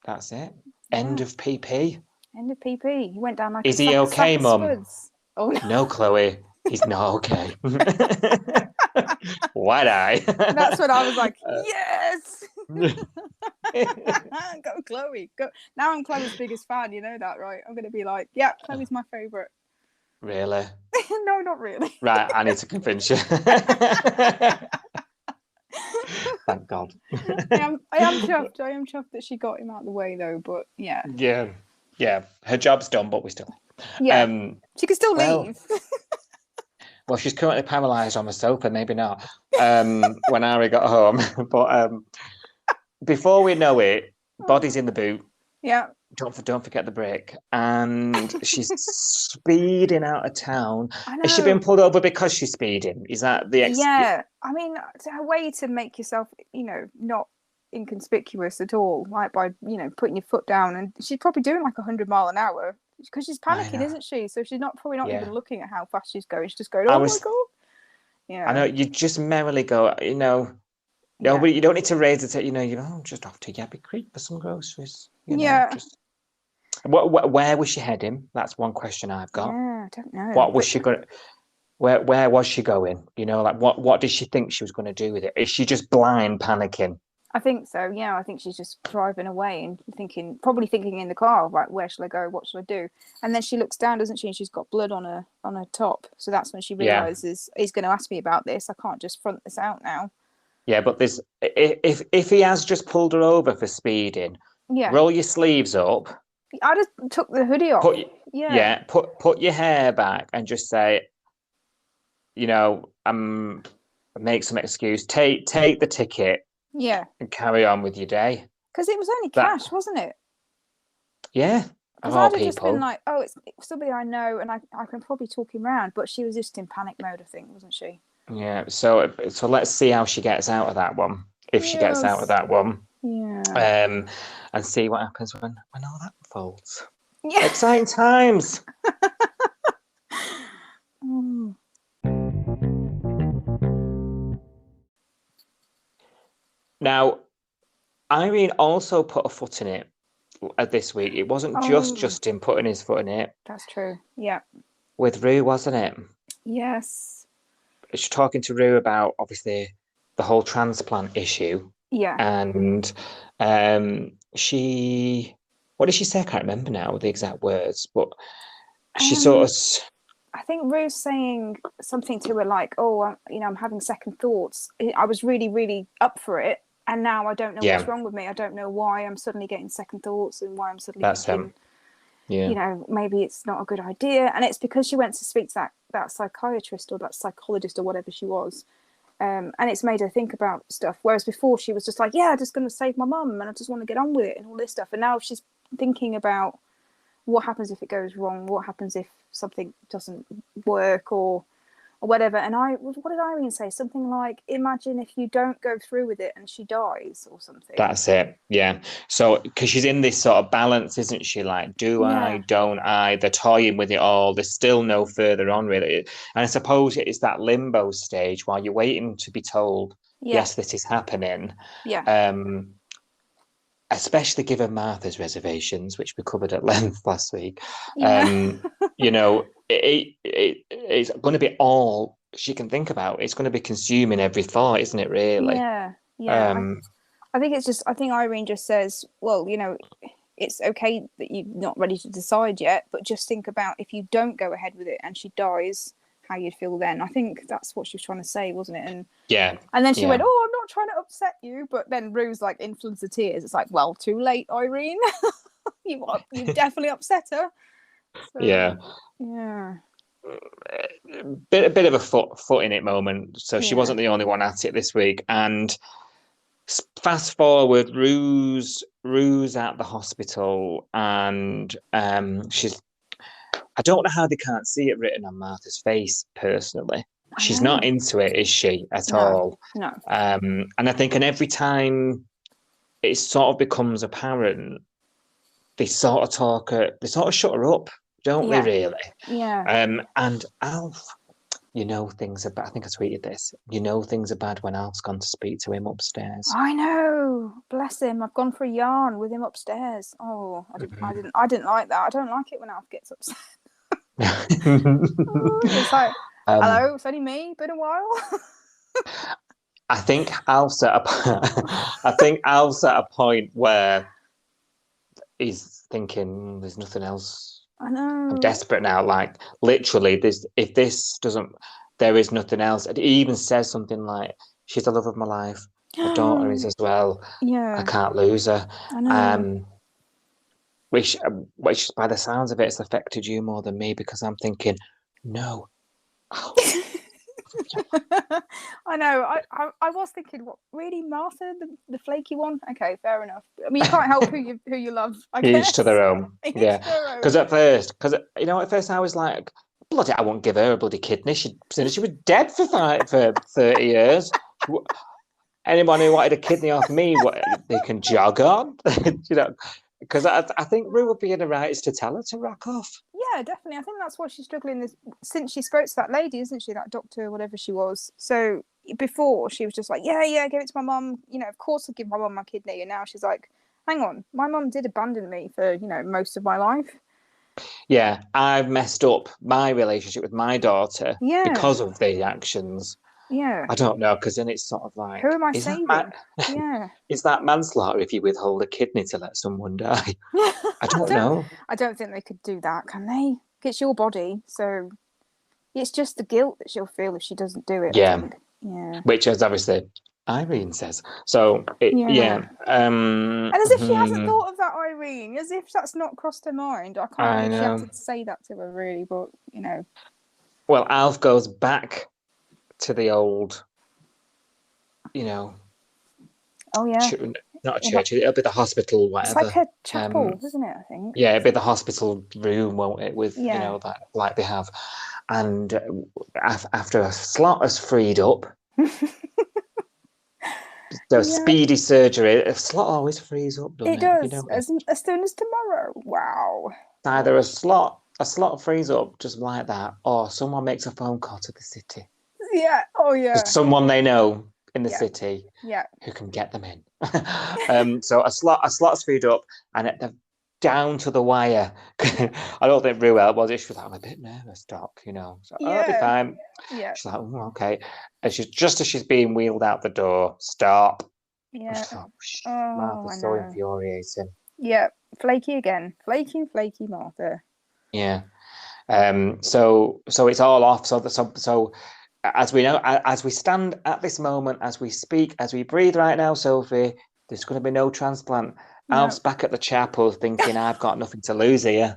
That's it. End of PP. End of PP. He went down like Is he okay, Mum? Oh, no. No, Chloe. He's not okay. Why'd I? That's when I was like, yes! Go, Chloe. Go. Now I'm Chloe's biggest fan. You know that, right? I'm going to be like, yeah, Chloe's my favourite. Really? No, not really. Right, I need to convince you. Thank God. I am chuffed. I am chuffed that she got him out of the way, though. But yeah. Yeah. Her job's done, but we still. Yeah. She can still leave. Well, she's currently paralysed on the sofa. Maybe not. When Ari got home, but before we know it, body's in the boot. Yeah. Don't forget the brake. And she's speeding out of town. I know. Is she being pulled over because she's speeding? Is that the Yeah. I mean, it's a way to make yourself, not inconspicuous at all, like by, putting your foot down. And she's probably doing like 100 mile an hour because she's panicking, isn't she? So she's probably not even looking at how fast she's going. She's just going, my God. Yeah. I know, you just merrily go, but you don't need to raise it. I'm just off to Yabby Creek for some groceries. Where was she heading? That's one question I've got. Yeah, I don't know. What was she going? Where was she going? Like what did she think she was going to do with it? Is she just blind panicking? I think so. Yeah, I think she's just driving away and probably thinking in the car, right? Where shall I go? What shall I do? And then she looks down, doesn't she? And she's got blood on her top. So that's when she realizes he's going to ask me about this. I can't just front this out now. Yeah, but if he has just pulled her over for speeding, roll your sleeves up. I just took the hoodie off. Put your hair back and just say, make some excuse. Take the ticket. Yeah. And carry on with your day. Because it was only cash, wasn't it? Yeah. Because I'd have just been like, it's somebody I know and I can probably talk him around. But she was just in panic mode, I think, wasn't she? Yeah. So let's see how she gets out of that one. If she gets out of that one. Yeah. And see what happens when all that unfolds. Yeah. Exciting times. Now, Irene also put a foot in it this week. It wasn't just Justin putting his foot in it. That's true. Yeah. With Rue, wasn't it? Yes. She's talking to Rue about, obviously, the whole transplant issue. Yeah. And what did she say? I can't remember now the exact words, but she sort of... I think Rue's saying something to her like, I'm having second thoughts. I was really, really up for it. And now I don't know what's wrong with me. I don't know why I'm suddenly getting second thoughts and why I'm suddenly thinking, maybe it's not a good idea. And it's because she went to speak to that psychiatrist or that psychologist or whatever she was. And it's made her think about stuff. Whereas before she was just like, I'm just going to save my mum and I just want to get on with it and all this stuff. And now she's thinking about what happens if it goes wrong? What happens if something doesn't work or whatever? And what did Irene say? Something like, imagine if you don't go through with it and she dies or something. That's it. Yeah. So, because she's in this sort of balance, isn't she? Like, do I, don't I? They're toying with it all. There's still no further on, really. And I suppose it's that limbo stage while you're waiting to be told, yes, this is happening. Yeah. Especially given Martha's reservations, which we covered at length last week. It's going to be all she can think about. It's going to be consuming every thought, isn't it, really? Yeah. I think Irene just says, well, it's okay that you're not ready to decide yet, but just think about if you don't go ahead with it and she dies, how you'd feel then. I think that's what she was trying to say, wasn't it? And then she went, I'm not trying to upset you, but then Rue's like influenced the tears. It's like, well, too late, Irene. you definitely upset her. So, yeah. A bit of a foot in it moment. So she wasn't the only one at it this week. And fast forward, Rue's at the hospital, and she's. I don't know how they can't see it written on Martha's face. Personally, she's not into it, is she at all? No. And I think, and every time it sort of becomes apparent, they sort of shut her up, don't they? Really? Yeah. And Alf, things are bad. I think I tweeted this. Things are bad when Alf's gone to speak to him upstairs. I know. Bless him. I've gone for a yarn with him upstairs. Oh, I didn't like that. I don't like it when Alf gets upset. It's like, hello, it's only me. Been a while. I think Alf's at a point where he's thinking, there's nothing else. I know. I'm desperate now. Like, literally, there is nothing else. And he even says something like, she's the love of my life. My daughter is as well. I Yeah, can't lose her. I know. Um, which by the sounds of it, it's affected you more than me because I'm thinking, no. Oh, I know. I was thinking, what really, Martha, the flaky one? Okay, fair enough. I mean, you can't help who you love, I each to guess. their own. Each Yeah. their Because own. at first I was like, bloody, I won't give her a bloody kidney. She was dead for 30 years. Anyone who wanted a kidney off me, they can jog on, because I think Rue would be in the rights to tell her to rack off. Yeah, definitely. I think that's why she's struggling this since she spoke to that lady, isn't she? That doctor, whatever she was. So before she was just like, yeah, give it to my mum. Of course I'll give my mum my kidney. And now she's like, hang on, my mum did abandon me for most of my life. Yeah, I've messed up my relationship with my daughter Yeah, because of the actions. yeah. I don't know, because then it's sort of Who like, am I saving? Yeah. is that manslaughter if you withhold a kidney to let someone die? I I don't don't. know. I don't think they could do that, can they? It's your body, so it's just the guilt that she'll feel if she doesn't do it. I Yeah, think. Yeah. which is obviously Irene says. So yeah. Yeah. And as if she hasn't Hmm, thought of that, Irene, as if that's not crossed her mind. I can't I believe she had to know. say that to her, really, but Well, Alf goes back to the old, you know, oh yeah, ch- not a in that, church. It'll be the hospital, it's like whatever. her chapel, Um, isn't it? I think. yeah, it'll be the hospital room, won't it? With Yeah. that like they have, and after a slot is freed up, the Yeah, speedy surgery. A slot always frees up, doesn't it it? Have you does. noticed? As soon as tomorrow. Wow. It's either a slot frees up just like that, or someone makes a phone call to the city. Yeah. Oh There's yeah. someone they know in the Yeah. city Yeah. who can get them in. So a slot's freed up, and they're down to the wire. I don't think Ruel was. She was like, I'm a bit nervous, Doc. So I'll be Yeah. fine. Yeah. She's like, oh, okay. And just as she's being wheeled out the door, stop. I Yeah. just thought, Oh, I Martha's so know. infuriating. Yeah. Flaky again. Flaky Martha. Yeah. So it's all off. So as we know, as we stand at this moment, as we speak, as we breathe right now, Sophie, there's going to be no transplant. No. Alf's back at the chapel thinking, I've got nothing to lose here.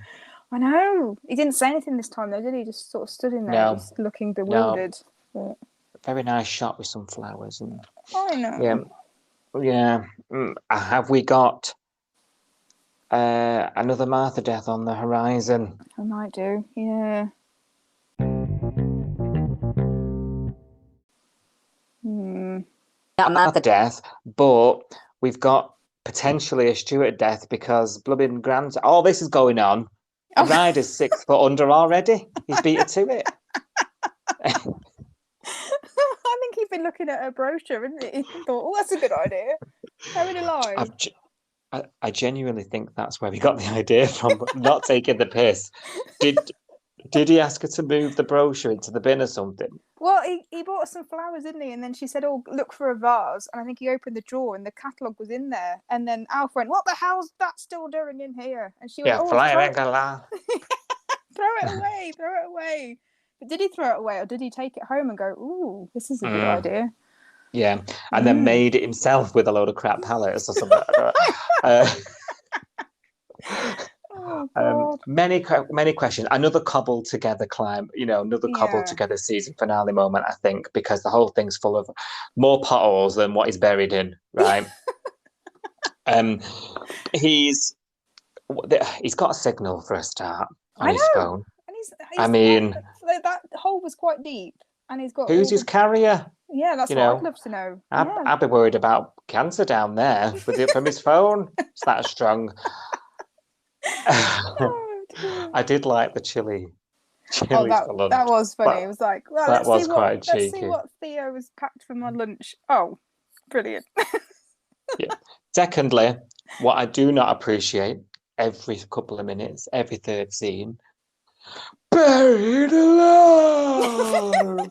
I know. He didn't say anything this time, though, did he? Just sort of stood in there, No, just looking no. bewildered. But Very nice shot with some flowers. And I yeah, know. yeah. Have we got another Martha death on the horizon? I might do. Yeah. Hmm. Not Martha death, but we've got potentially a Stuart death because blooming Grant. All this is going on. Oh. Ryder's 6 foot under already. He's beat her to it. I think he'd been looking at her brochure, hadn't he? And thought, oh, that's a good idea. Having a lie. I genuinely think that's where we got the idea from, but not taking the piss. Did he ask her to move the brochure into the bin or something? Well, he bought her some flowers, didn't he? And then she said, oh, look for a vase. And I think he opened the drawer and the catalogue was in there. And then Alf went, what the hell's that still doing in here? And she went, Yeah, oh, flying throw it Mm. away, throw it away. But did he throw it away or did he take it home and go, ooh, this is a good idea? Yeah, and then made it himself with a load of crap pallets or something. Oh, God. Many questions. Another cobbled together climb, another cobbled together season finale moment, I think, because the whole thing's full of more potholes than what he's buried in, right? He's got a signal for a start on his phone. And I mean, that hole was quite deep. And he's got who's his carrier? Yeah, that's what I'd love to know. I'd be worried about cancer down there with it from his phone. It's that strong. I did like the chili for lunch. That was funny. It was like, well, that was quite let's cheeky. see what Theo has packed for my lunch. Oh, brilliant. Yeah. Secondly, what I do not appreciate every couple of minutes, every third scene, buried alive.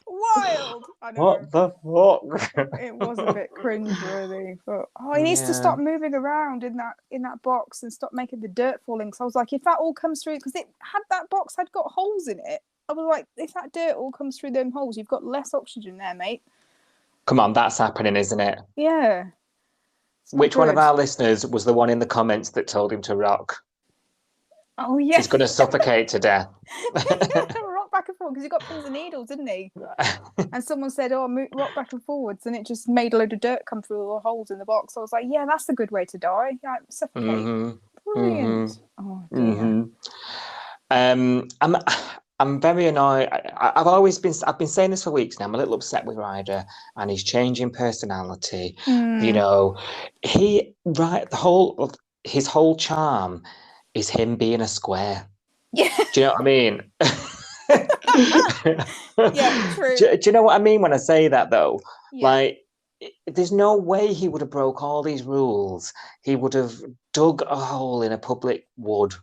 Wild. I know. What the fuck? It was a bit cringeworthy, but he needs to stop moving around in that box and stop making the dirt falling. So I was like, if that all comes through, because that box had got holes in it. I was like, if that dirt all comes through them holes, you've got less oxygen there, mate. Come on, that's happening, isn't it? Yeah. Which one of our listeners was the one in the comments that told him to rock? Oh, yeah. He's going to suffocate to death. Rock back and forth, because he got pins and needles, didn't he? And someone said, oh, rock back and forwards, and it just made a load of dirt come through all the holes in the box. I was like, yeah, that's a good way to die. Like, suffocate. Mm-hmm. Brilliant. Mm-hmm. Oh, dear. Mm-hmm. I'm very annoyed. I've been saying this for weeks now. I'm a little upset with Ryder and his changing personality. You know, his whole charm is him being a square. Yeah. Do you know what I mean? Yeah, true. Do you know what I mean when I say that, though? Yeah. Like, there's no way he would have broke all these rules. He would have dug a hole in a public woodland.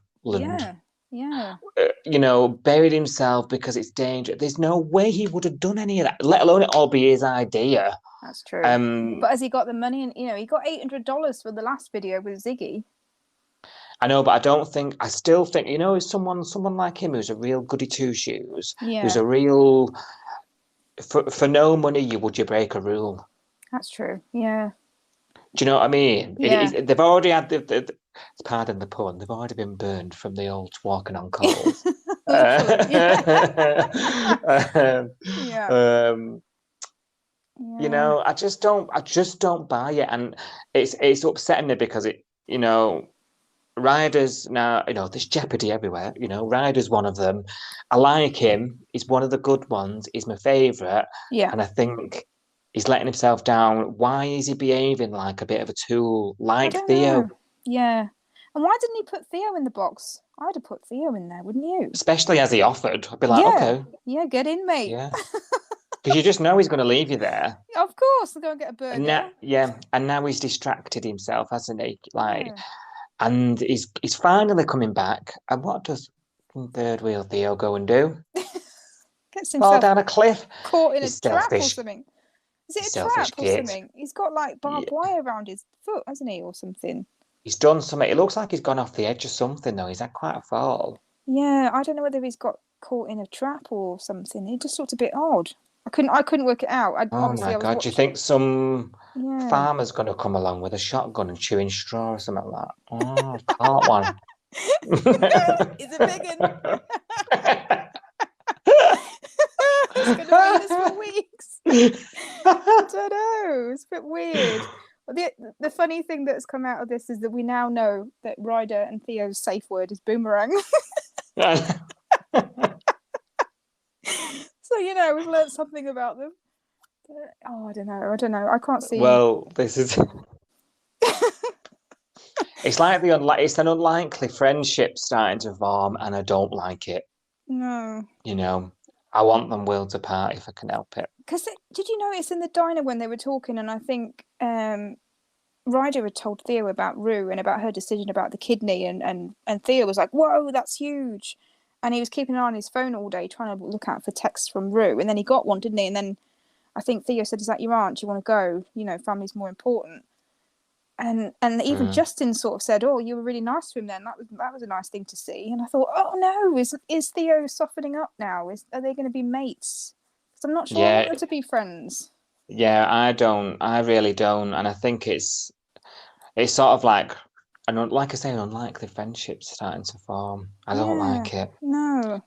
Yeah. Yeah. You know, buried himself because it's dangerous. There's no way he would have done any of that, let alone it all be his idea. That's true. But has he got the money? And, you know, he got $800 for the last video with Ziggy. I know, but I still think, you know, someone like him who's a real goody two shoes, who's a real, for no money, would you break a rule? That's true. Yeah. Do you know what I mean? Yeah. They've already had pardon the pun, they've already been burned from the old walking on coals. You know, I just don't buy it, and it's upsetting me because you know, Ryder's now, you know, there's jeopardy everywhere. You know, Ryder's one of them. I like him. He's one of the good ones. He's my favourite. Yeah. And I think he's letting himself down. Why is he behaving like a bit of a tool, like Theo? Know. Yeah. And why didn't he put Theo in the box? I'd have put Theo in there, wouldn't you? Especially as he offered. I'd be like, okay. Yeah, get in, mate. Yeah. Because you just know he's going to leave you there. Of course, they'll go and get a burger. And now he's distracted himself, hasn't he? Like, and he's finally coming back. And what does third wheel Theo go and do? Gets himself fall down a cliff. Caught in a trap or something. Is it a trap or something? He's got like barbed wire around his foot, hasn't he, or something? He's done something. It looks like he's gone off the edge of something, though. He's had quite a fall. Yeah, I don't know whether he's got caught in a trap or something. It just looked a bit odd. I couldn't work it out. Oh my God! Do you think some farmer's going to come along with a shotgun and chewing straw or something like that? Oh, caught one. It's a big one. It's going to be this for weeks. I don't know. It's a bit weird. The funny thing that's come out of this is that we now know that Ryder and Theo's safe word is boomerang. So, you know, we've learned something about them. I don't know. I can't see. Well, this is... It's like it's an unlikely friendship starting to form, and I don't like it. No. You know, I want them worlds apart if I can help it. Because did you notice in the diner when they were talking, and I think Ryder had told Theo about Rue and about her decision about the kidney, and Theo was like, whoa, that's huge. And he was keeping an eye on his phone all day trying to look out for texts from Rue. And then he got one, didn't he? And then I think Theo said, is that your aunt? Do you want to go? You know, family's more important. And even Justin sort of said, oh, you were really nice to him then. That was a nice thing to see. And I thought, oh, no, is Theo softening up now? Are they going to be mates? Because I'm not sure I want them to be friends. Yeah, I really don't. And I think it's sort of like, like I say, an unlikely friendship starting to form. I don't like it. No.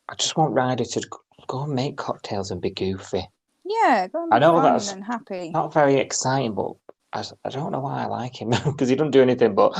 I just want Ryder to go and make cocktails and be goofy. Yeah, go and be fun and happy. Not very exciting, but I don't know why I like him because he doesn't do anything. But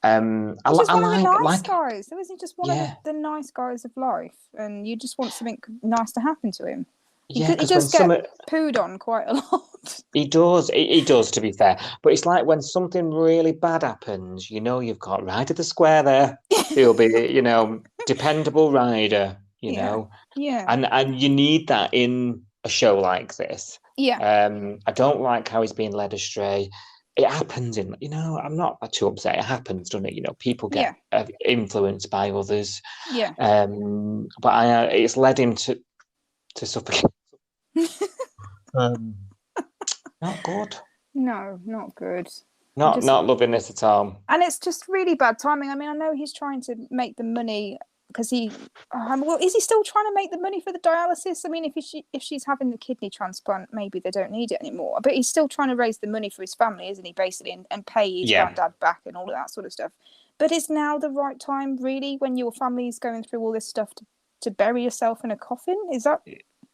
I like the nice guys. So isn't he just one of the nice guys of life? And you just want something nice to happen to him. He does get pooed on quite a lot. He does, to be fair. But it's like when something really bad happens, you know, you've got Ryder the Square there. He'll be, you know, dependable Ryder, you know. Yeah. And you need that in a show like this. Yeah. I don't like how he's being led astray. It happens you know, I'm not too upset. It happens, doesn't it? You know, people get influenced by others. Yeah. But it's led him to suffocate. Not good. No, not good. Not loving this at all. And it's just really bad timing. I mean, I know he's trying to make the money because well, is he still trying to make the money for the dialysis? I mean, if she's having the kidney transplant, maybe they don't need it anymore. But he's still trying to raise the money for his family, isn't he? Basically, and pay his granddad back and all of that sort of stuff. But is now the right time, really, when your family's going through all this stuff to bury yourself in a coffin? Is that?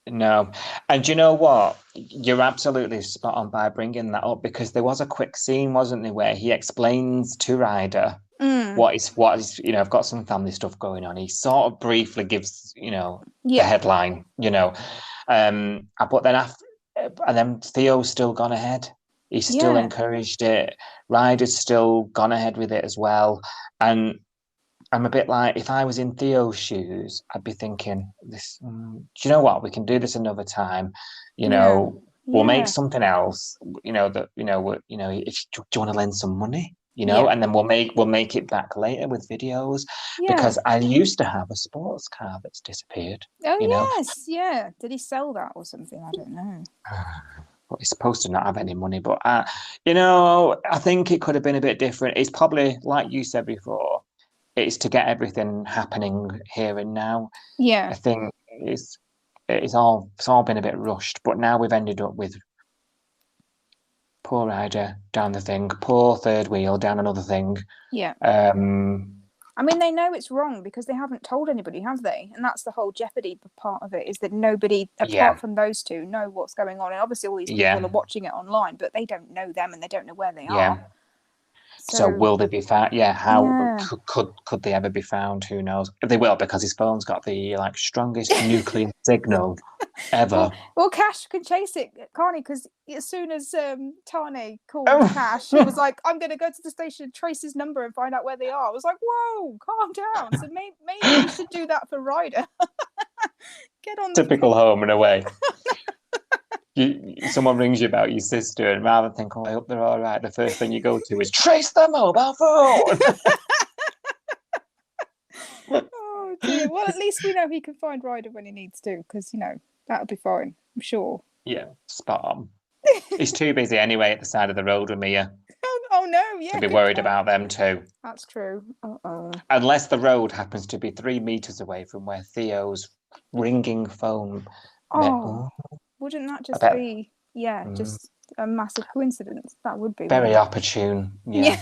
No. And you know what? You're absolutely spot on by bringing that up, because there was a quick scene, wasn't there, where he explains to Ryder what is, I've got some family stuff going on. He sort of briefly gives, the headline, but then and then Theo's still gone ahead. He's still encouraged it. Ryder's still gone ahead with it as well. And I'm a bit like, if I was in Theo's shoes, I'd be thinking, "This, do you know what? We can do this another time. We'll make something else. If do you want to lend some money? And then we'll make it back later with videos." Because I used to have a sports car that's disappeared. Oh yes, yeah. Did he sell that or something? I don't know. Well, he's supposed to not have any money, but I think it could have been a bit different. It's probably, like you said before, it's to get everything happening here and now. Yeah. I think it's all been a bit rushed, but now we've ended up with poor Ryder down the thing, poor third wheel down another thing. Yeah. I mean, they know it's wrong because they haven't told anybody, have they? And that's the whole jeopardy part of it, is that nobody, apart from those two, know what's going on. And obviously all these people are watching it online, but they don't know them and they don't know where they are. So will they be found? Yeah, how could they ever be found? Who knows? They will, because his phone's got the strongest nuclear signal ever. Well, Cash can chase it, can't he? Because as soon as Tane called Cash, he was like, "I'm going to go to the station and trace his number and find out where they are." I was like, "Whoa, calm down." So maybe you should do that for Ryder. Get on. Typical home and away. Someone rings you about your sister, and rather than think, "Oh, I hope they're all right," the first thing you go to is trace their mobile phone. Oh dear. Well, at least we know he can find Ryder when he needs to, because that'll be fine, I'm sure. Yeah, spot on. He's too busy anyway at the side of the road with Mia. Oh no, yeah. To be worried about them too. That's true. Unless the road happens to be 3 meters away from where Theo's ringing phone. Wouldn't that just be, just a massive coincidence? That would be. Very opportune, yeah.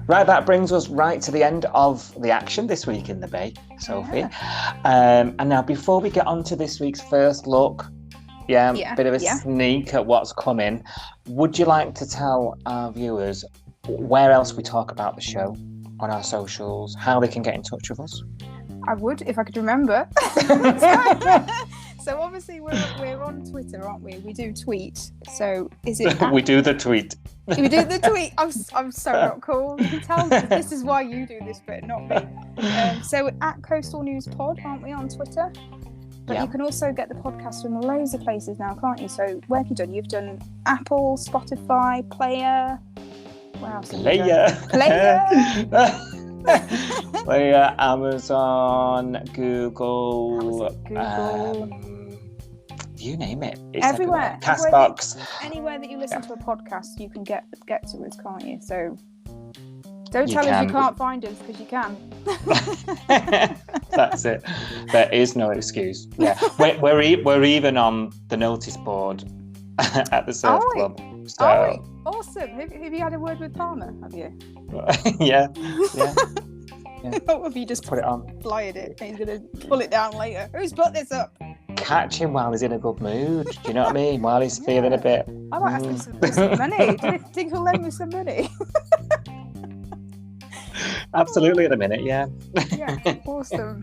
Right, that brings us right to the end of the action this week in the Bay, Sophie. And now, before we get on to this week's first look, bit of a sneak at what's coming, would you like to tell our viewers where else we talk about the show on our socials, how they can get in touch with us? I would, if I could remember. So obviously we're on Twitter, aren't we? We do tweet. So is it? We do the tweet. We do the tweet. I'm so not cool. You can tell this is why you do this bit, not me. So we're at Coastal News Pod, aren't we, on Twitter? But you can also get the podcast from loads of places now, can't you? So where have you done? You've done Apple, Spotify, Player. Where else? Player, Amazon, Google. You name it. It's everywhere. Castbox. Anywhere that you listen to a podcast, you can get to us, can't you? So don't tell us you can't find us, because you can. That's it. There is no excuse. Yeah, we're even on the notice board at the surf club. So. Awesome. Have you had a word with Palmer? Have you? Yeah. Or have you just put it on? Flyed it. He's going to pull it down later. Who's put this up? Catch him while he's in a good mood. Do you know what I mean? While he's feeling a bit. I might ask him some money. Do you think he'll lend me some money? Absolutely, at the minute, yeah. Yeah, awesome.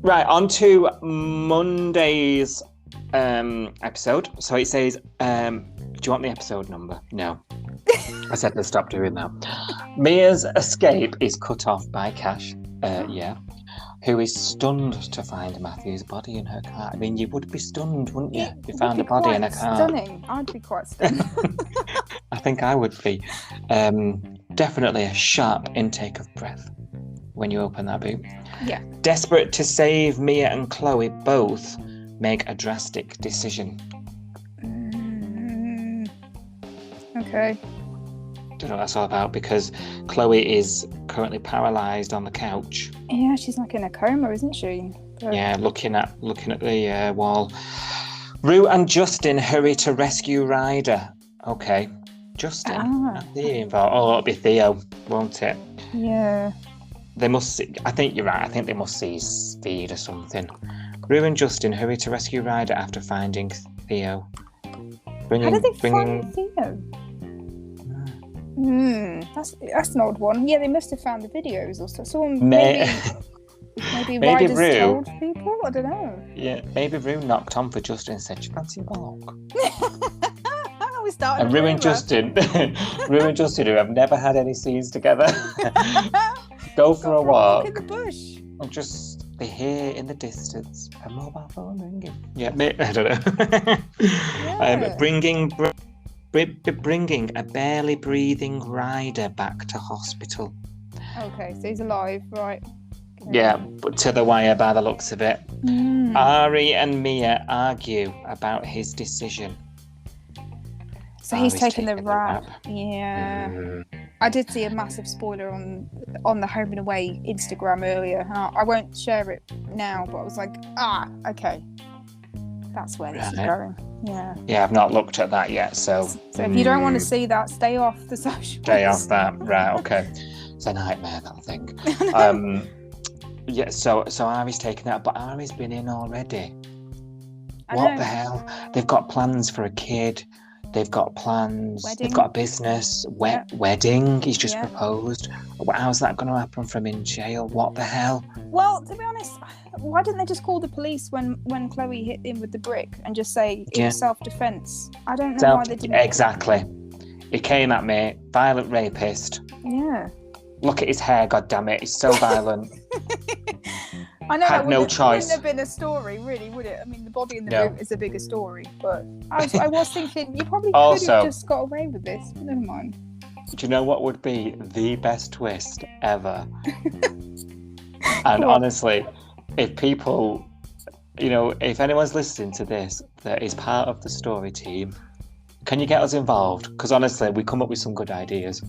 Right, on to Monday's episode. So it says, do you want the episode number? No. I said let's stop doing that. Mia's escape is cut off by Cash, who is stunned to find Matthew's body in her car. I mean, you would be stunned, wouldn't you? If you found a body in a car. Stunning. I'd be quite stunned. I think I would be. Definitely a sharp intake of breath when you open that boot. Yeah. Desperate to save Mia and Chloe both make a drastic decision. Okay. Don't know what that's all about, because Chloe is currently paralysed on the couch. Yeah, she's like in a coma, isn't she? But... Yeah, looking at the wall. Rue and Justin hurry to rescue Ryder. Okay, Justin. Theo involved. Oh, it'll be Theo, won't it? Yeah. They must see, I think you're right. I think they must see his feed or something. Rue and Justin hurry to rescue Ryder after finding Theo. How did they find Theo? That's an odd one. Yeah, they must have found the videos or so. Maybe Ryder's Rue told people. I don't know. Yeah, maybe Rue knocked on for Justin and said, "Do you fancy a walk?" We started. And Rue and Justin, who have never had any scenes together, go for a walk in the bush. and just they hear in the distance a mobile phone ringing. Yeah, I don't know. Yeah. Bringing a barely breathing Ryder back to hospital. Okay, so he's alive, right? Okay. Yeah, but to the wire by the looks of it. Ari and Mia argue about his decision. So he's taking the rap. Yeah. I did see a massive spoiler on the Home and Away Instagram earlier. I won't share it now, but I was like, okay. That's where this is going. Yeah. Yeah, I've not looked at that yet, so if you don't want to see that, stay off the social. Stay off that, right? Okay. It's a nightmare, that thing. Yeah. So Ari's taken that, but Ari's been in already. What the hell? They've got plans for a kid. They've got plans. Wedding. They've got a business. Wedding. He's just proposed. How's that going to happen from in jail? What the hell? Well, to be honest, why didn't they just call the police when Chloe hit him with the brick and just say it was self-defense? I don't know why they didn't. Exactly. He came at me, violent rapist. Yeah. Look at his hair, goddammit. He's so violent. I know. Had no choice. Wouldn't have been a story, really, would it? I mean, the body in the room is a bigger story, but I was thinking you probably could have just got away with this. But never mind. Do you know what would be the best twist ever? And honestly, if people, if anyone's listening to this that is part of the story team, can you get us involved? Because honestly, we come up with some good ideas.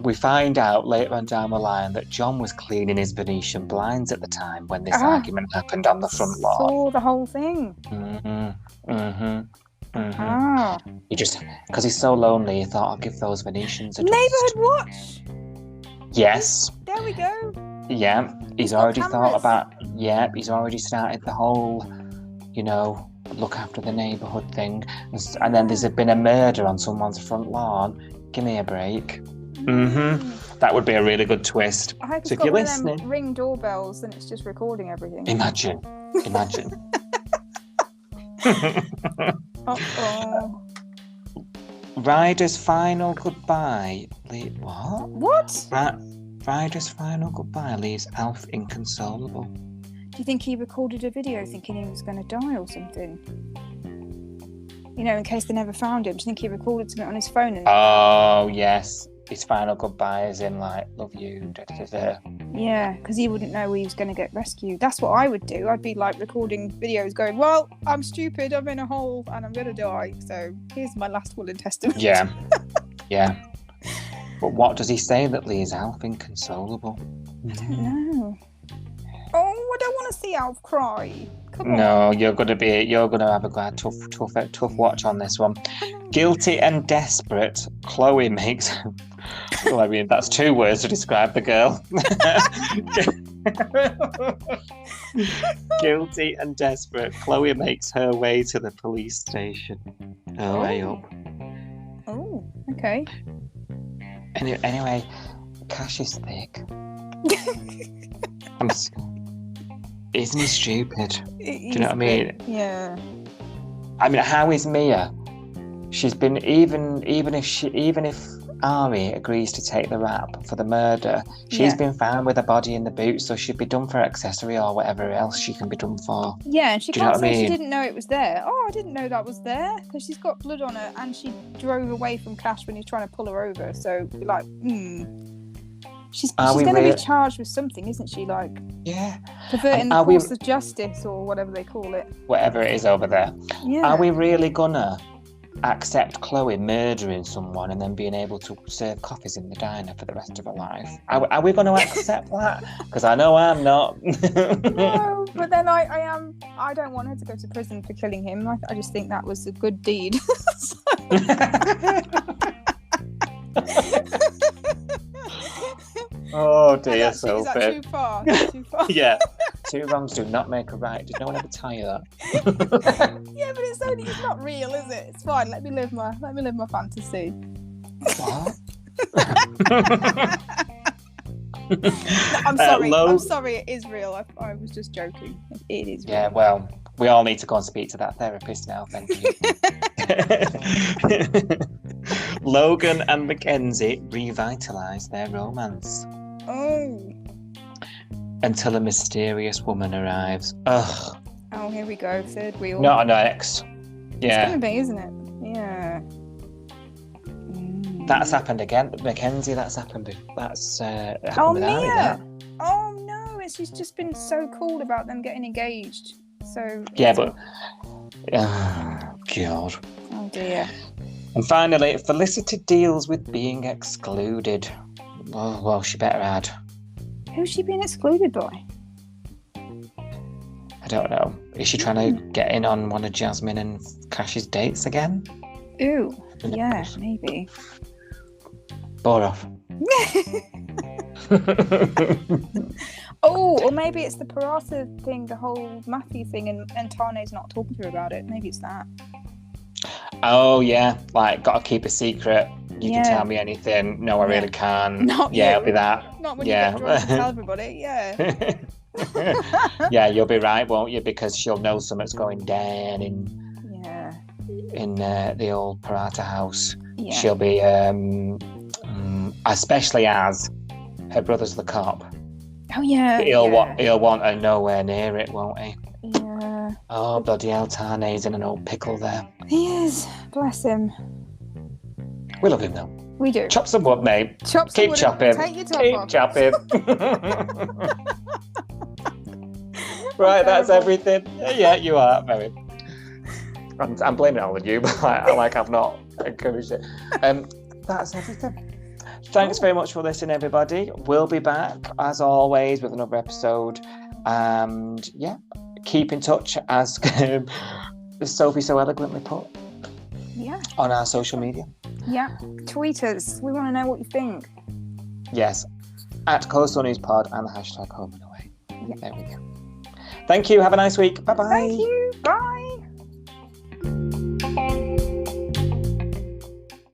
We find out later on down the line that John was cleaning his Venetian blinds at the time when this argument happened on the front lawn. Saw the whole thing. He just, because he's so lonely, he thought, I'll give those Venetians a Neighbourhood watch. Yes. There we go. Yeah, he's already thought about. Yeah, he's already started the whole, look after the neighbourhood thing, and then there's been a murder on someone's front lawn. Give me a break. That would be a really good twist. I hope so if you're listening, ring doorbells and it's just recording everything. Imagine. Ryder's final goodbye. What? Ryder's final goodbye leaves Alf inconsolable. Do you think he recorded a video thinking he was going to die or something? In case they never found him. Do you think he recorded something on his phone? Oh, yes. His final goodbye is in like, love you, da, da, da, da. Yeah, because he wouldn't know he was going to get rescued. That's what I would do. I'd be like recording videos going, well, I'm stupid, I'm in a hole and I'm going to die. So here's my last will and testament. Yeah. But what does he say that leaves Alf inconsolable? I don't know. Oh, I don't want to see Alf cry. Come on. No, you're gonna have a tough watch on this one. Guilty and desperate, Chloe makes. Well, I mean, that's 2 words to describe the girl. Guilty and desperate, Chloe makes her way to the police station. Her way up. Oh, okay. Anyway, Cash is thick. Isn't he stupid? Do you know what I mean? Yeah. I mean, how is Mia? She's been even if Ari agrees to take the rap for the murder, she's been found with a body in the boot, so she'd be done for accessory or whatever else she can be done for. Yeah, and she can't say she didn't know it was there. Oh, I didn't know that was there, because she's got blood on her and she drove away from Cash when he's trying to pull her over. So, like, She's going to be charged with something, isn't she? Like, perverting the course of justice or whatever they call it. Whatever it is over there. Yeah. Are we really gonna accept Chloe murdering someone and then being able to serve coffees in the diner for the rest of her life? Are we going to accept that? Because I know I'm not. No, but then I don't want her to go to prison for killing him. I just think that was a good deed. Oh dear, Sophie. Is that too far? Too far? Yeah. 2 wrongs do not make a right. Did no one ever tell you that? Yeah, but it's not real, is it? It's fine. Let me live my fantasy. What? No, I'm sorry. I'm sorry. It is real. I was just joking. It is real. Yeah. Well, we all need to go and speak to that therapist now. Thank you. Logan and Mackenzie revitalise their romance. Oh. Until a mysterious woman arrives. Ugh. Oh, here we go. Third wheel. Not an ex. Yeah. It's gonna be, isn't it? Yeah. That's happened again. Mackenzie, that's happened. That's happened with Harry Mia. there. Oh no, she's just been so cool about them getting engaged. So yeah, but God. Oh dear. And finally, Felicity deals with being excluded. Oh, well, she better add. Who's she being excluded by? I don't know. Is she trying to get in on one of Jasmine and Cash's dates again? Ooh, yeah, maybe. Bore off. Oh, or maybe it's the Parata thing, the whole Matthew thing, and Tane's not talking to her about it. Maybe it's that. Oh, yeah. Like, got to keep a secret. You can tell me anything. No, I really can't. Not yeah, you. it'll be that. Not when you get drunk and tell everybody. Yeah. Yeah, you'll be right, won't you? Because she'll know something's going down in the old Parata house. Yeah. She'll be, especially as her brother's the cop. Oh yeah. He'll want her nowhere near it, won't he? Yeah. Oh bloody hell, Tane's in an old pickle there. He is. Bless him. We love him though. We do. Chop some wood, mate. Keep chopping. Take your top Keep off. chopping. Right, that's everything. Yeah, you are, Mary. I'm blaming it all on you, but I've not encouraged it. That's everything. Thanks very much for listening, everybody. We'll be back, as always, with another episode. And, yeah, keep in touch, as Sophie so eloquently put. Yeah. On our social media. Yeah. Tweet us. We want to know what you think. Yes. At Coastal News Pod and the hashtag Home and Away. Yeah. There we go. Thank you. Have a nice week. Bye-bye. Thank you. Bye.